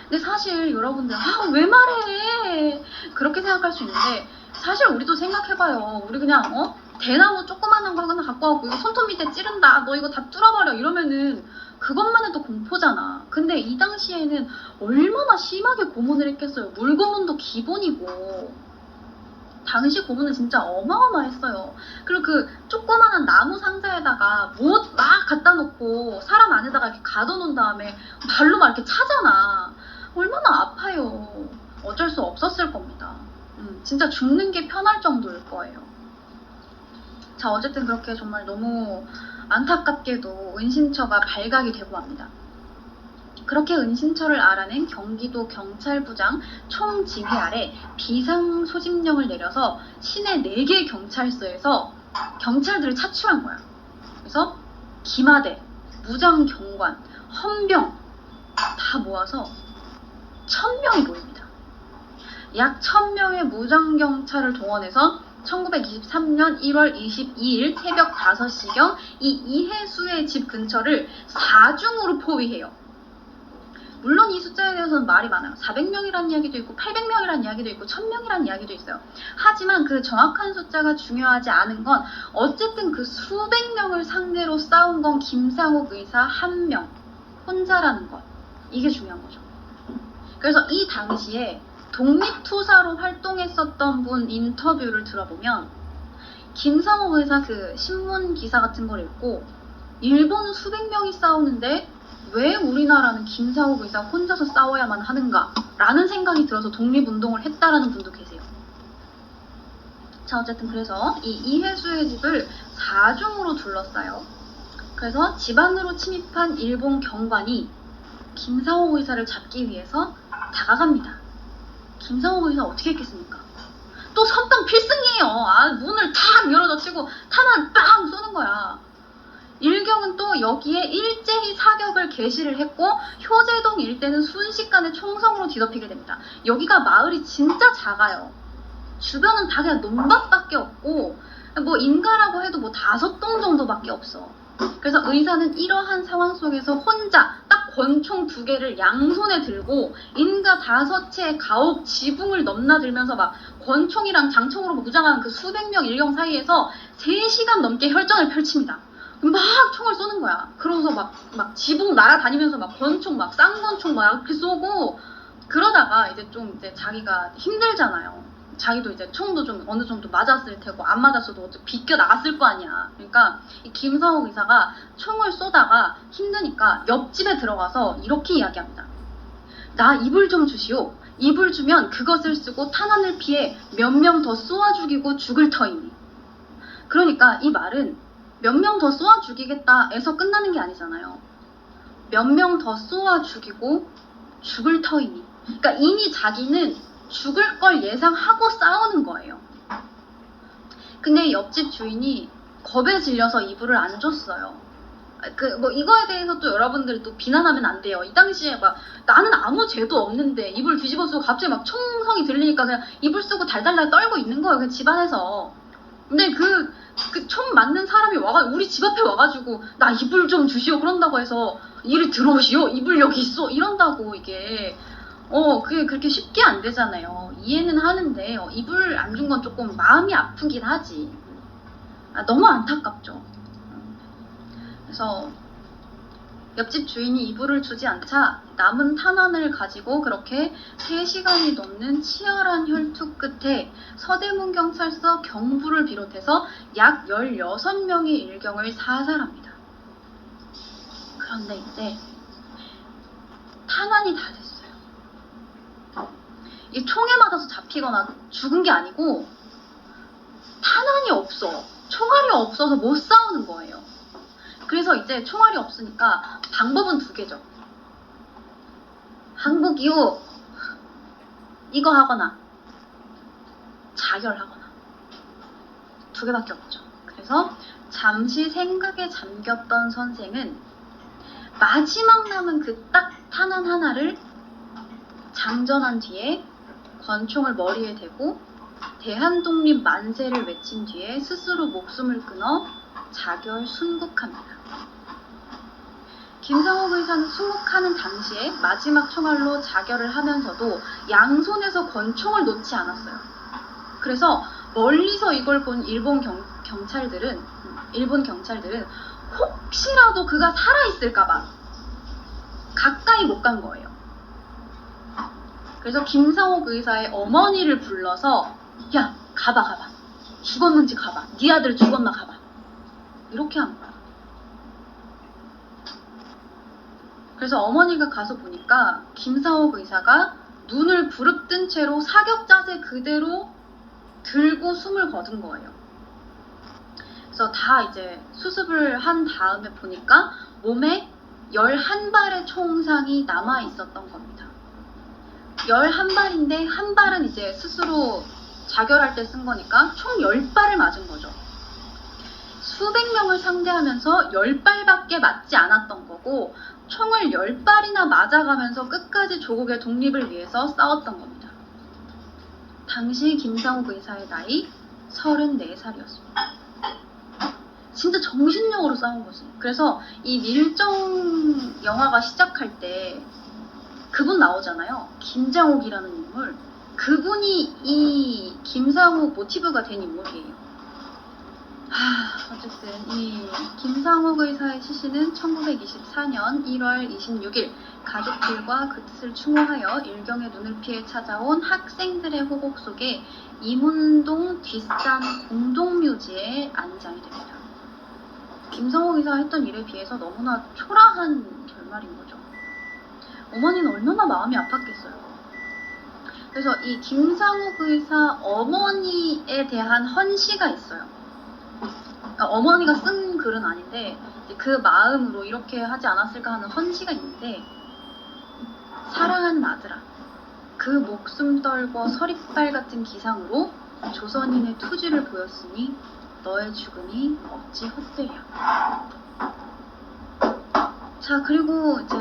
근데 사실 여러분들 왜 말해? 그렇게 생각할 수 있는데 사실 우리도 생각해봐요. 우리 그냥 대나무 조그만한 거 하나 갖고 와고 이거 손톱 밑에 찌른다. 너 이거 다 뚫어버려. 이러면은 그것만 해도 공포잖아. 근데 이 당시에는 얼마나 심하게 고문을 했겠어요. 물고문도 기본이고 당시 고문은 진짜 어마어마했어요. 그리고 그 조그만한 나무 상자에다가 못 막 갖다 놓고 사람 안에다가 이렇게 가둬놓은 다음에 발로 막 이렇게 차잖아. 얼마나 아파요. 어쩔 수 없었을 겁니다. 진짜 죽는 게 편할 정도일 거예요. 자, 어쨌든 그렇게 정말 너무 안타깝게도 은신처가 발각이 되고 합니다. 그렇게 은신처를 알아낸 경기도 경찰부장 총지휘 아래 비상소집령을 내려서 시내 4개 경찰서에서 경찰들을 차출한 거야. 그래서 기마대, 무장경관, 헌병 다 모아서 1000명이 모입니다. 약 1000명의 무장경찰을 동원해서 1923년 1월 22일 새벽 5시경 이 이해수의 집 근처를 4중으로 포위해요. 물론 이 숫자에 대해서는 말이 많아요. 400명이라는 이야기도 있고 800명이라는 이야기도 있고 1000명이라는 이야기도 있어요. 하지만 그 정확한 숫자가 중요하지 않은 건 어쨌든 그 수백 명을 상대로 싸운 건 김상욱 의사 1명 혼자라는 것. 이게 중요한 거죠. 그래서 이 당시에 독립투사로 활동했었던 분 인터뷰를 들어보면 김상욱 의사 그 신문 기사 같은 걸 읽고 일본은 수백 명이 싸우는데 왜 우리나라는 김상욱 의사 혼자서 싸워야만 하는가 라는 생각이 들어서 독립운동을 했다라는 분도 계세요. 자, 어쨌든 그래서 이 이해수의 집을 4중으로 둘러싸요. 그래서 집 안으로 침입한 일본 경관이 김상욱 의사를 잡기 위해서 다가갑니다. 김상욱 의사 어떻게 했겠습니까? 또 선빵 필승이에요. 문을 탁 열어젖히고 탄환 빵 쏘는 거야. 일경은 또 여기에 일제히 사격을 개시를 했고 효제동 일대는 순식간에 총성으로 뒤덮이게 됩니다. 여기가 마을이 진짜 작아요. 주변은 다 그냥 논밭밖에 없고 뭐 인가라고 해도 뭐 5동 정도밖에 없어. 그래서 의사는 이러한 상황 속에서 혼자 딱 권총 2개를 양손에 들고 인가 5채의 가옥 지붕을 넘나들면서 막 권총이랑 장총으로 무장한 그 수백 명 일경 사이에서 3시간 넘게 혈전을 펼칩니다. 막 총을 쏘는 거야. 그러고서 막 지붕 날아다니면서 막 권총 막 쌍권총 막 이렇게 쏘고 그러다가 이제 좀 이제 자기가 힘들잖아요. 자기도 이제 총도 좀 어느 정도 맞았을 테고 안 맞았어도 비껴 나갔을 거 아니야. 그러니까 이 김상욱 의사가 총을 쏘다가 힘드니까 옆집에 들어가서 이렇게 이야기합니다. 나 이불 좀 주시오. 이불 주면 그것을 쓰고 탄환을 피해 몇 명 더 쏘아 죽이고 죽을 터이니. 그러니까 이 말은 몇 명 더 쏘아 죽이겠다에서 끝나는 게 아니잖아요. 몇 명 더 쏘아 죽이고 죽을 터이니. 그러니까 이미 자기는 죽을 걸 예상하고 싸우는 거예요. 근데 옆집 주인이 겁에 질려서 이불을 안 줬어요. 이거에 대해서 또 여러분들 또 비난하면 안 돼요. 이 당시에 막 나는 아무 죄도 없는데 이불 뒤집어 쓰고 갑자기 막 총성이 들리니까 그냥 이불 쓰고 달달달 떨고 있는 거예요. 그냥 집안에서. 근데 그 총 맞는 사람이 우리 집 앞에 와가지고 나 이불 좀 주시오 그런다고 해서 이리 들어오시오 이불 여기 있어 이런다고 이게 그게 그렇게 쉽게 안 되잖아요. 이해는 하는데 이불 안 준 건 조금 마음이 아프긴 하지. 너무 안타깝죠. 그래서 옆집 주인이 이불을 주지 않자 남은 탄환을 가지고 그렇게 3시간이 넘는 치열한 혈투 끝에 서대문 경찰서 경부를 비롯해서 약 16명의 일경을 사살합니다. 그런데 이제 탄환이 다 됐어요. 이 총에 맞아서 잡히거나 죽은 게 아니고 탄환이 없어. 총알이 없어서 못 싸우는 거예요. 그래서 이제 총알이 없으니까 방법은 2개죠. 항복이요. 이거 하거나 자결하거나 두 개밖에 없죠. 그래서 잠시 생각에 잠겼던 선생은 마지막 남은 그 딱 탄환 하나를 장전한 뒤에 권총을 머리에 대고 대한독립 만세를 외친 뒤에 스스로 목숨을 끊어 자결 순국합니다. 김상옥 의사는 순국하는 당시에 마지막 총알로 자결을 하면서도 양손에서 권총을 놓지 않았어요. 그래서 멀리서 이걸 본 일본 경찰들은 혹시라도 그가 살아있을까봐 가까이 못 간 거예요. 그래서 김상옥 의사의 어머니를 불러서 야 가봐 죽었는지 가봐 네 아들 죽었나 가봐 이렇게 한 거야. 그래서 어머니가 가서 보니까 김상옥 의사가 눈을 부릅뜬 채로 사격 자세 그대로 들고 숨을 거둔 거예요. 그래서 다 이제 수습을 한 다음에 보니까 몸에 11발의 총상이 남아 있었던 겁니다. 11발인데 한 발은 이제 스스로 자결할 때 쓴 거니까 총 10발을 맞은 거죠. 수백 명을 상대하면서 10발밖에 맞지 않았던 거고 총을 10발이나 맞아가면서 끝까지 조국의 독립을 위해서 싸웠던 겁니다. 당시 김상옥 의사의 나이 34살이었습니다. 진짜 정신력으로 싸운 거지. 그래서 이 밀정 영화가 시작할 때 그분 나오잖아요. 김장옥이라는 인물. 그분이 이 김상옥 모티브가 된 인물이에요. 어쨌든 이 김상옥 의사의 시신은 1924년 1월 26일 가족들과 그 뜻을 추모하여 일경의 눈을 피해 찾아온 학생들의 호곡 속에 이문동 뒷산 공동묘지에 안장이 됩니다. 김상옥 의사가 했던 일에 비해서 너무나 초라한 결말인 거죠. 어머니는 얼마나 마음이 아팠겠어요. 그래서 이 김상옥 의사 어머니에 대한 헌시가 있어요. 그러니까 어머니가 쓴 글은 아닌데 그 마음으로 이렇게 하지 않았을까 하는 헌시가 있는데, 사랑하는 아들아, 그 목숨 떨고 서리빨 같은 기상으로 조선인의 투지를 보였으니 너의 죽음이 어찌 헛되랴. 자, 그리고 이제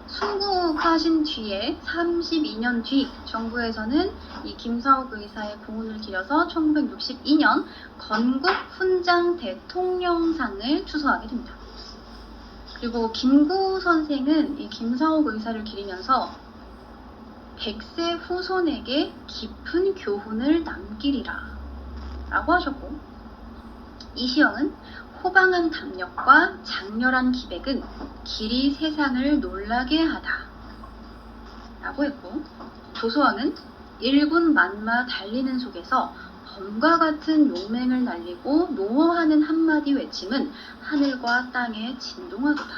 순국하신 뒤에 32년 뒤 정부에서는 이 김상옥 의사의 공훈을 기려서 1962년 건국 훈장 대통령상을 추서하게 됩니다. 그리고 김구 선생은 이 김상옥 의사를 기리면서 100세 후손에게 깊은 교훈을 남기리라 라고 하셨고, 이시영은 호방한 담력과 장렬한 기백은 길이 세상을 놀라게 하다 라고 했고, 조소왕은 일군 만마 달리는 속에서 범과 같은 용맹을 날리고 노호하는 한마디 외침은 하늘과 땅에 진동하도다.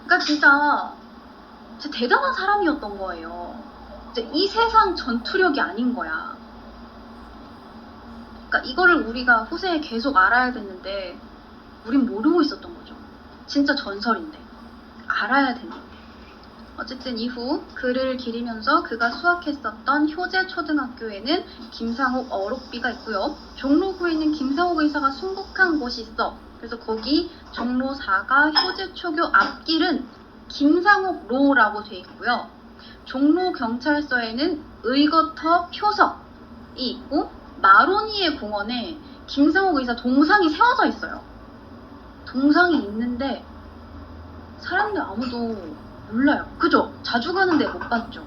그러니까 진짜 대단한 사람이었던 거예요. 이 세상 전투력이 아닌 거야. 그러니까 이거를 우리가 후세에 계속 알아야 됐는데 우린 모르고 있었던 거죠. 진짜 전설인데 알아야 되는. 어쨌든 이후 그를 기리면서 그가 수학했었던 효제초등학교에는 김상옥 어록비가 있고요. 종로구에는 김상옥 의사가 순국한 곳이 있어. 그래서 거기 종로 4가 효제초교 앞길은 김상옥로라고 돼 있고요. 종로 경찰서에는 의거터 표석이 있고, 마로니에 공원에 김상옥 의사 동상이 세워져 있어요. 동상이 있는데 사람들 아무도 몰라요. 그죠? 자주 가는데 못 봤죠.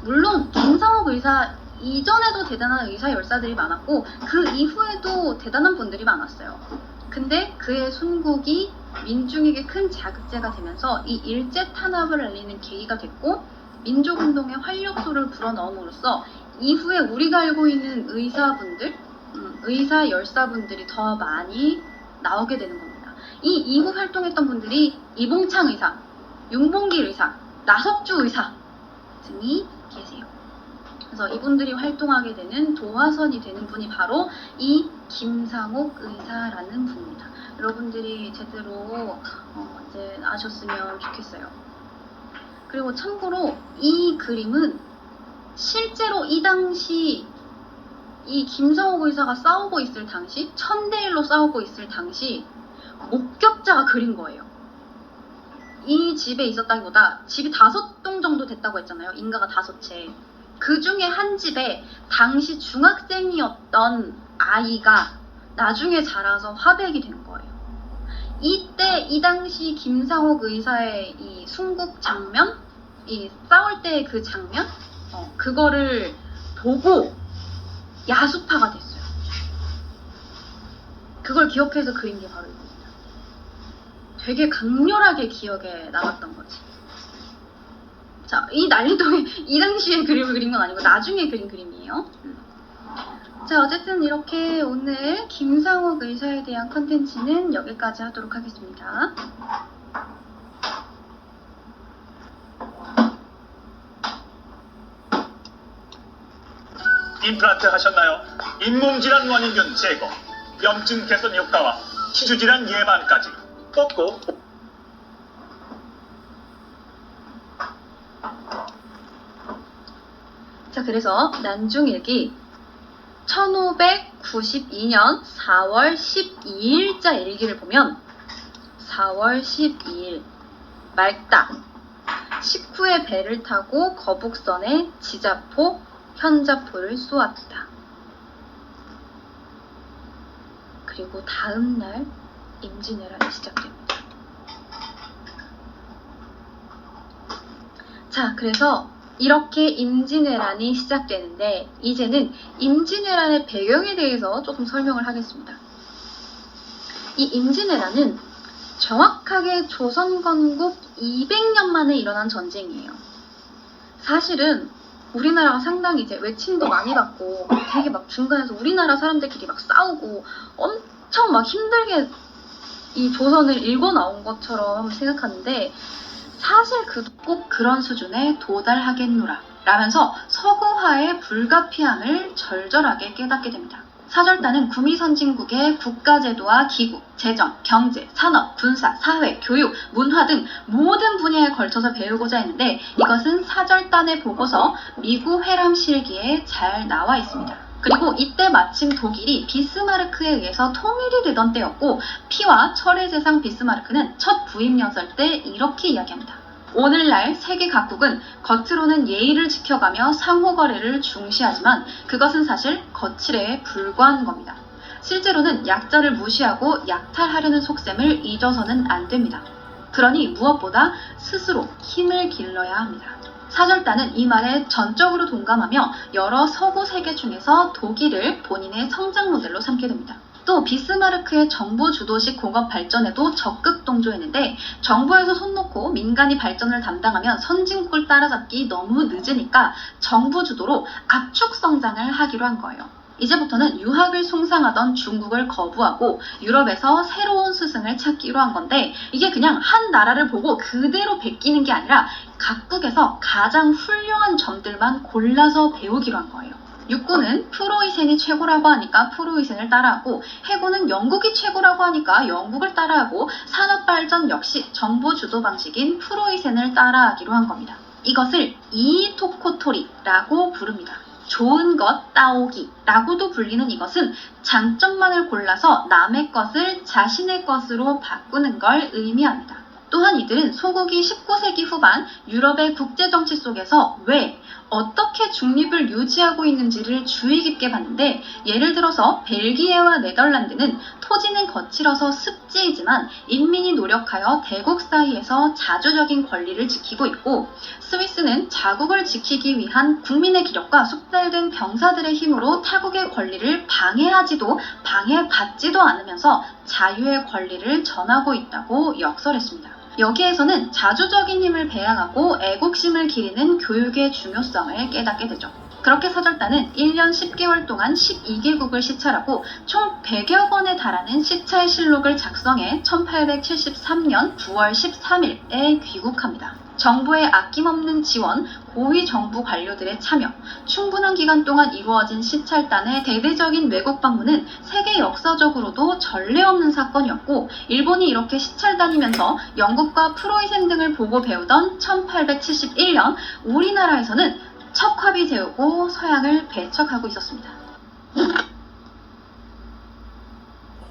물론 김상옥 의사 이전에도 대단한 의사 열사들이 많았고 그 이후에도 대단한 분들이 많았어요. 근데 그의 순국이 민중에게 큰 자극제가 되면서 이 일제 탄압을 알리는 계기가 됐고, 민족운동의 활력소를 불어넣음으로써 이후에 우리가 알고 있는 의사분들, 의사 열사분들이 더 많이 나오게 되는 겁니다. 이 이후 활동했던 분들이 이봉창 의사, 윤봉길 의사, 나석주 의사 등이 계세요. 그래서 이분들이 활동하게 되는 도화선이 되는 분이 바로 이 김상옥 의사라는 분입니다. 여러분들이 제대로 이제 아셨으면 좋겠어요. 그리고 참고로 이 그림은 실제로 이 당시 이 김성옥 의사가 싸우고 있을 당시, 1000대1로 싸우고 있을 당시 목격자가 그린 거예요. 이 집에 있었다기보다 집이 5동 정도 됐다고 했잖아요. 인가가 5채. 그 중에 한 집에 당시 중학생이었던 아이가 나중에 자라서 화백이 된 거예요. 이때 이 당시 김상옥 의사의 이 순국 장면, 이 싸울 때 그 장면, 그거를 보고 야수파가 됐어요. 그걸 기억해서 그린 게 바로 이겁니다. 되게 강렬하게 기억에 남았던 거지. 자, 이 난리통에 이 당시에 그림을 그린 건 아니고 나중에 그린 그림이에요. 자, 어쨌든 이렇게 오늘 김상옥 의사에 대한 컨텐츠는 여기까지 하도록 하겠습니다. 임플란트 하셨나요? 잇몸질환 원인균 제거, 염증 개선 효과와 치주질환 예방까지 뽑고 자, 그래서 난중일기 1592년 4월 12일자 일기를 보면 4월 12일 맑다. 식후에 배를 타고 거북선에 지자포, 현자포를 쏘았다. 그리고 다음 날 임진왜란이 시작됩니다. 자, 그래서 이렇게 임진왜란이 시작되는데 이제는 임진왜란의 배경에 대해서 조금 설명을 하겠습니다. 이 임진왜란은 정확하게 조선 건국 200년 만에 일어난 전쟁이에요. 사실은 우리나라가 상당히 이제 외침도 많이 받고 되게 막 중간에서 우리나라 사람들끼리 막 싸우고 엄청 막 힘들게 이 조선을 일궈 나온 것처럼 생각하는데 사실 꼭 그런 수준에 도달하겠노라 라면서 서구화의 불가피함을 절절하게 깨닫게 됩니다. 사절단은 구미선진국의 국가제도와 기구, 재정, 경제, 산업, 군사, 사회, 교육, 문화 등 모든 분야에 걸쳐서 배우고자 했는데 이것은 사절단의 보고서 미구 회람실기에 잘 나와 있습니다. 그리고 이때 마침 독일이 비스마르크에 의해서 통일이 되던 때였고 피와 철의 재상 비스마르크는 첫 부임 연설 때 이렇게 이야기합니다. 오늘날 세계 각국은 겉으로는 예의를 지켜가며 상호거래를 중시하지만 그것은 사실 거칠에 불과한 겁니다. 실제로는 약자를 무시하고 약탈하려는 속셈을 잊어서는 안 됩니다. 그러니 무엇보다 스스로 힘을 길러야 합니다. 사절단은 이 말에 전적으로 동감하며 여러 서구 세계 중에서 독일을 본인의 성장 모델로 삼게 됩니다. 또 비스마르크의 정부 주도식 공업 발전에도 적극 동조했는데 정부에서 손 놓고 민간이 발전을 담당하면 선진국을 따라잡기 너무 늦으니까 정부 주도로 압축 성장을 하기로 한 거예요. 이제부터는 유학을 숭상하던 중국을 거부하고 유럽에서 새로운 스승을 찾기로 한 건데 이게 그냥 한 나라를 보고 그대로 베끼는 게 아니라 각국에서 가장 훌륭한 점들만 골라서 배우기로 한 거예요. 육군은 프로이센이 최고라고 하니까 프로이센을 따라하고 해군은 영국이 최고라고 하니까 영국을 따라하고 산업발전 역시 정부 주도 방식인 프로이센을 따라하기로 한 겁니다. 이것을 이토코토리라고 부릅니다. 좋은 것 따오기 라고도 불리는 이것은 장점만을 골라서 남의 것을 자신의 것으로 바꾸는 걸 의미합니다. 또한 이들은 소국이 19세기 후반 유럽의 국제정치 속에서 왜 어떻게 중립을 유지하고 있는지를 주의 깊게 봤는데 예를 들어서 벨기에와 네덜란드는 토지는 거칠어서 습지이지만 인민이 노력하여 대국 사이에서 자주적인 권리를 지키고 있고 스위스는 자국을 지키기 위한 국민의 기력과 숙달된 병사들의 힘으로 타국의 권리를 방해하지도 방해받지도 않으면서 자유의 권리를 전하고 있다고 역설했습니다. 여기에서는 자주적인 힘을 배양하고 애국심을 기리는 교육의 중요성을 깨닫게 되죠. 그렇게 사절단은 1년 10개월 동안 12개국을 시찰하고 총 100여 권에 달하는 시찰실록을 작성해 1873년 9월 13일에 귀국합니다. 정부의 아낌없는 지원, 고위 정부 관료들의 참여, 충분한 기간 동안 이루어진 시찰단의 대대적인 외국 방문은 세계 역사적으로도 전례 없는 사건이었고, 일본이 이렇게 시찰 다니면서 영국과 프로이센 등을 보고 배우던 1871년 우리나라에서는 척화비 세우고 서양을 배척하고 있었습니다.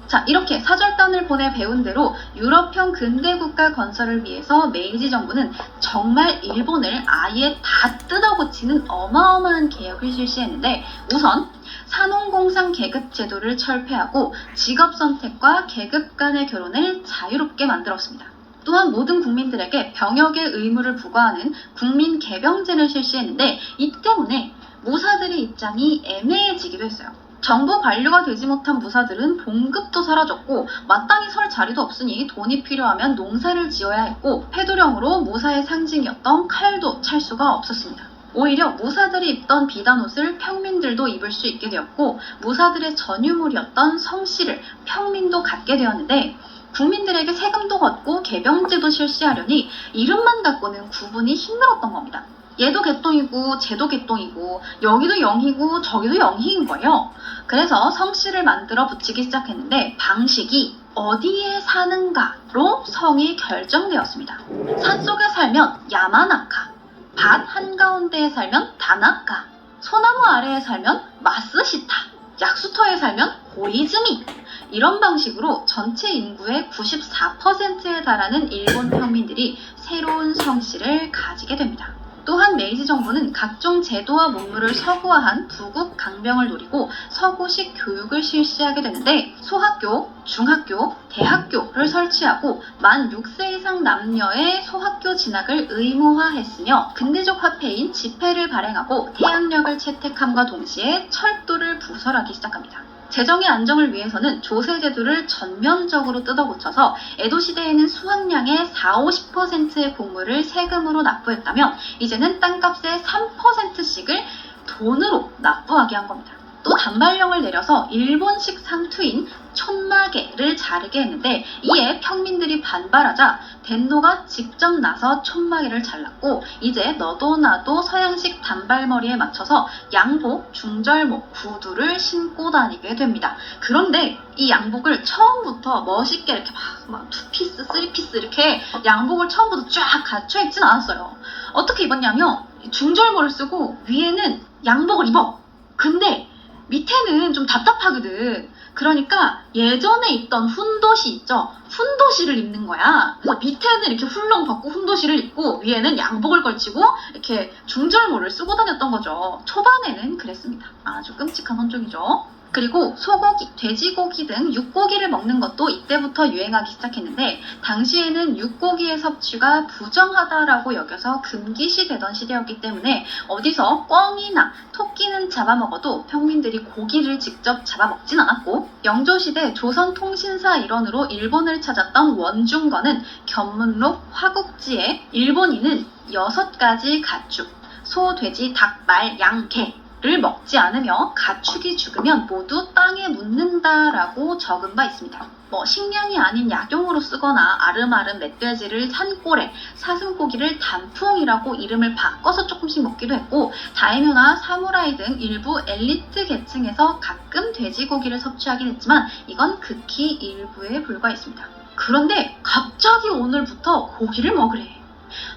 자, 이렇게 사절단을 보내 배운 대로 유럽형 근대국가 건설을 위해서 메이지 정부는 정말 일본을 아예 다 뜯어고치는 어마어마한 개혁을 실시했는데, 우선 산업공상 계급 제도를 철폐하고 직업 선택과 계급 간의 결혼을 자유롭게 만들었습니다. 또한 모든 국민들에게 병역의 의무를 부과하는 국민 개병제를 실시했는데, 이 때문에 무사들의 입장이 애매해지기도 했어요. 정부 관료가 되지 못한 무사들은 봉급도 사라졌고, 마땅히 설 자리도 없으니 돈이 필요하면 농사를 지어야 했고, 패도령으로 무사의 상징이었던 칼도 찰 수가 없었습니다. 오히려 무사들이 입던 비단 옷을 평민들도 입을 수 있게 되었고, 무사들의 전유물이었던 성씨를 평민도 갖게 되었는데, 국민들에게 세금도 걷고 개병제도 실시하려니 이름만 갖고는 구분이 힘들었던 겁니다. 얘도 개똥이고 쟤도 개똥이고 여기도 영희고 저기도 영희인 거예요. 그래서 성씨를 만들어 붙이기 시작했는데, 방식이 어디에 사는가로 성이 결정되었습니다. 산속에 살면 야마나카, 밭 한가운데에 살면 다나카, 소나무 아래에 살면 마스시타, 약수터에 살면 호이즈미. 이런 방식으로 전체 인구의 94%에 달하는 일본 평민들이 새로운 성씨를 가지게 됩니다. 또한 메이지 정부는 각종 제도와 문물을 서구화한 부국 강병을 노리고 서구식 교육을 실시하게 되는데, 소학교, 중학교, 대학교를 설치하고 만 6세 이상 남녀의 소학교 진학을 의무화했으며, 근대적 화폐인 지폐를 발행하고 태양력을 채택함과 동시에 철도를 부설하기 시작합니다. 재정의 안정을 위해서는 조세제도를 전면적으로 뜯어고쳐서 에도 시대에는 수확량의 40~50%의 곡물을 세금으로 납부했다면, 이제는 땅값의 3%씩을 돈으로 납부하게 한 겁니다. 또 단발령을 내려서 일본식 상투인 촌마개를 자르게 했는데, 이에 평민들이 반발하자 덴노가 직접 나서 촌마개를 잘랐고, 이제 너도 나도 서양식 단발머리에 맞춰서 양복, 중절목, 구두를 신고 다니게 됩니다. 그런데 이 양복을 처음부터 멋있게 이렇게 막 2피스, 3피스 이렇게 양복을 처음부터 쫙 갖춰 입진 않았어요. 어떻게 입었냐면 중절모를 쓰고 위에는 양복을 입어. 근데 밑에는 좀 답답하거든. 그러니까 예전에 입던 훈도시 있죠? 훈도시를 입는 거야. 그래서 밑에는 이렇게 훌렁 벗고 훈도시를 입고 위에는 양복을 걸치고 이렇게 중절모를 쓰고 다녔던 거죠. 초반에는 그랬습니다. 아주 끔찍한 헌종이죠. 그리고 소고기, 돼지고기 등 육고기를 먹는 것도 이때부터 유행하기 시작했는데, 당시에는 육고기의 섭취가 부정하다라고 여겨서 금기시되던 시대였기 때문에 어디서 꿩이나 토끼는 잡아먹어도 평민들이 고기를 직접 잡아먹진 않았고, 영조시대 조선통신사 일원으로 일본을 찾았던 원중거는 견문록 화국지에 일본인은 6가지 가축, 소, 돼지, 닭, 말, 양, 개를 먹지 않으며 가축이 죽으면 모두 땅에 묻는다라고 적은 바 있습니다. 식량이 아닌 약용으로 쓰거나 아름아름 멧돼지를 산꼬레, 사슴고기를 단풍이라고 이름을 바꿔서 조금씩 먹기도 했고, 다이묘나 사무라이 등 일부 엘리트 계층에서 가끔 돼지고기를 섭취하긴 했지만 이건 극히 일부에 불과했습니다. 그런데 갑자기 오늘부터 고기를 먹으래.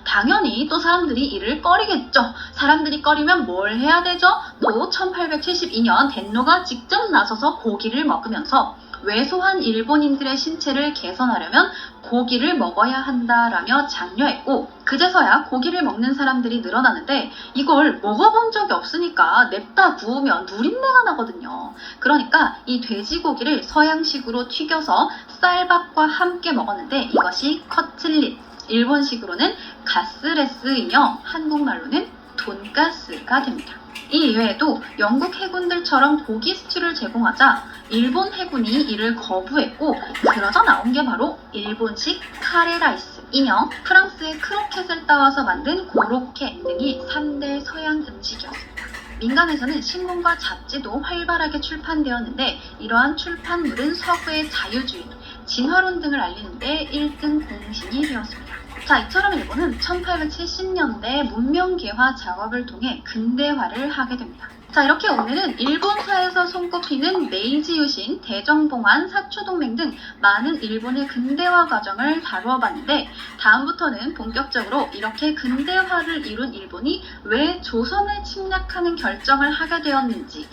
당연히 또 사람들이 이를 꺼리겠죠. 사람들이 꺼리면 뭘 해야 되죠? 또 1872년 덴노가 직접 나서서 고기를 먹으면서 왜소한 일본인들의 신체를 개선하려면 고기를 먹어야 한다라며 장려했고, 그제서야 고기를 먹는 사람들이 늘어나는데, 이걸 먹어본 적이 없으니까 냅다 구우면 누린내가 나거든요. 그러니까 이 돼지고기를 서양식으로 튀겨서 쌀밥과 함께 먹었는데, 이것이 커틀릿, 일본식으로는 가스레스이며 한국말로는 돈가스가 됩니다. 이 이외에도 영국 해군들처럼 고기 스튜를 제공하자 일본 해군이 이를 거부했고, 그러자 나온 게 바로 일본식 카레라이스이며 프랑스의 크로켓을 따와서 만든 고로케 등이 3대 서양 음식이었습니다. 민간에서는 신문과 잡지도 활발하게 출판되었는데, 이러한 출판물은 서구의 자유주의, 진화론 등을 알리는데 1등 공신이 되었습니다. 자, 이처럼 일본은 1870년대 문명개화 작업을 통해 근대화를 하게 됩니다. 자, 이렇게 오늘은 일본사에서 손꼽히는 메이지 유신, 대정봉환, 사초동맹 등 많은 일본의 근대화 과정을 다루어 봤는데, 다음부터는 본격적으로 이렇게 근대화를 이룬 일본이 왜 조선을 침략하는 결정을 하게 되었는지를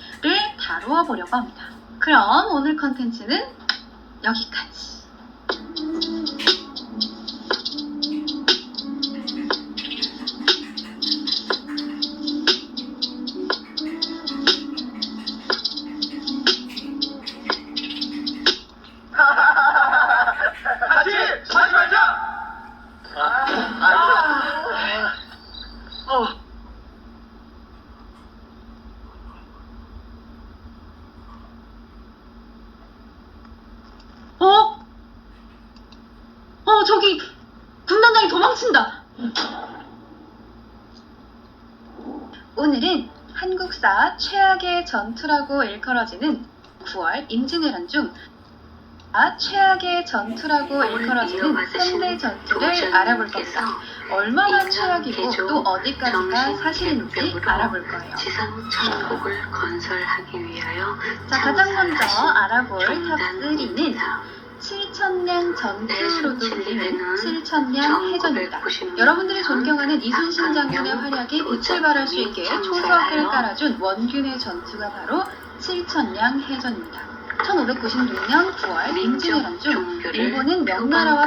다루어 보려고 합니다. 그럼 오늘 컨텐츠는 여기까지. 하지 말자! 저기 군단장이 도망친다. 오늘은 한국사 최악의 전투라고 일컬어지는 9월 임진왜란 중 최악의 전투라고 일컬어지는 현대 전투를 알아볼 겁니다. 얼마나 최악이고 또 어디까지가 사실인지 알아볼 거예요. 지상 천국을 건설하기 위하여 자, 가장 먼저 알아볼 탑3는 7천량 전투로도 불리는 7천량 해전입니다. 여러분들이 존경하는 이순신 장군의 활약이 빛을 발할 수 있게 초석을 깔아준 원균의 전투가 바로 7천량 해전입니다. 1596년 9월 임진왜란 중 일본은 명나라와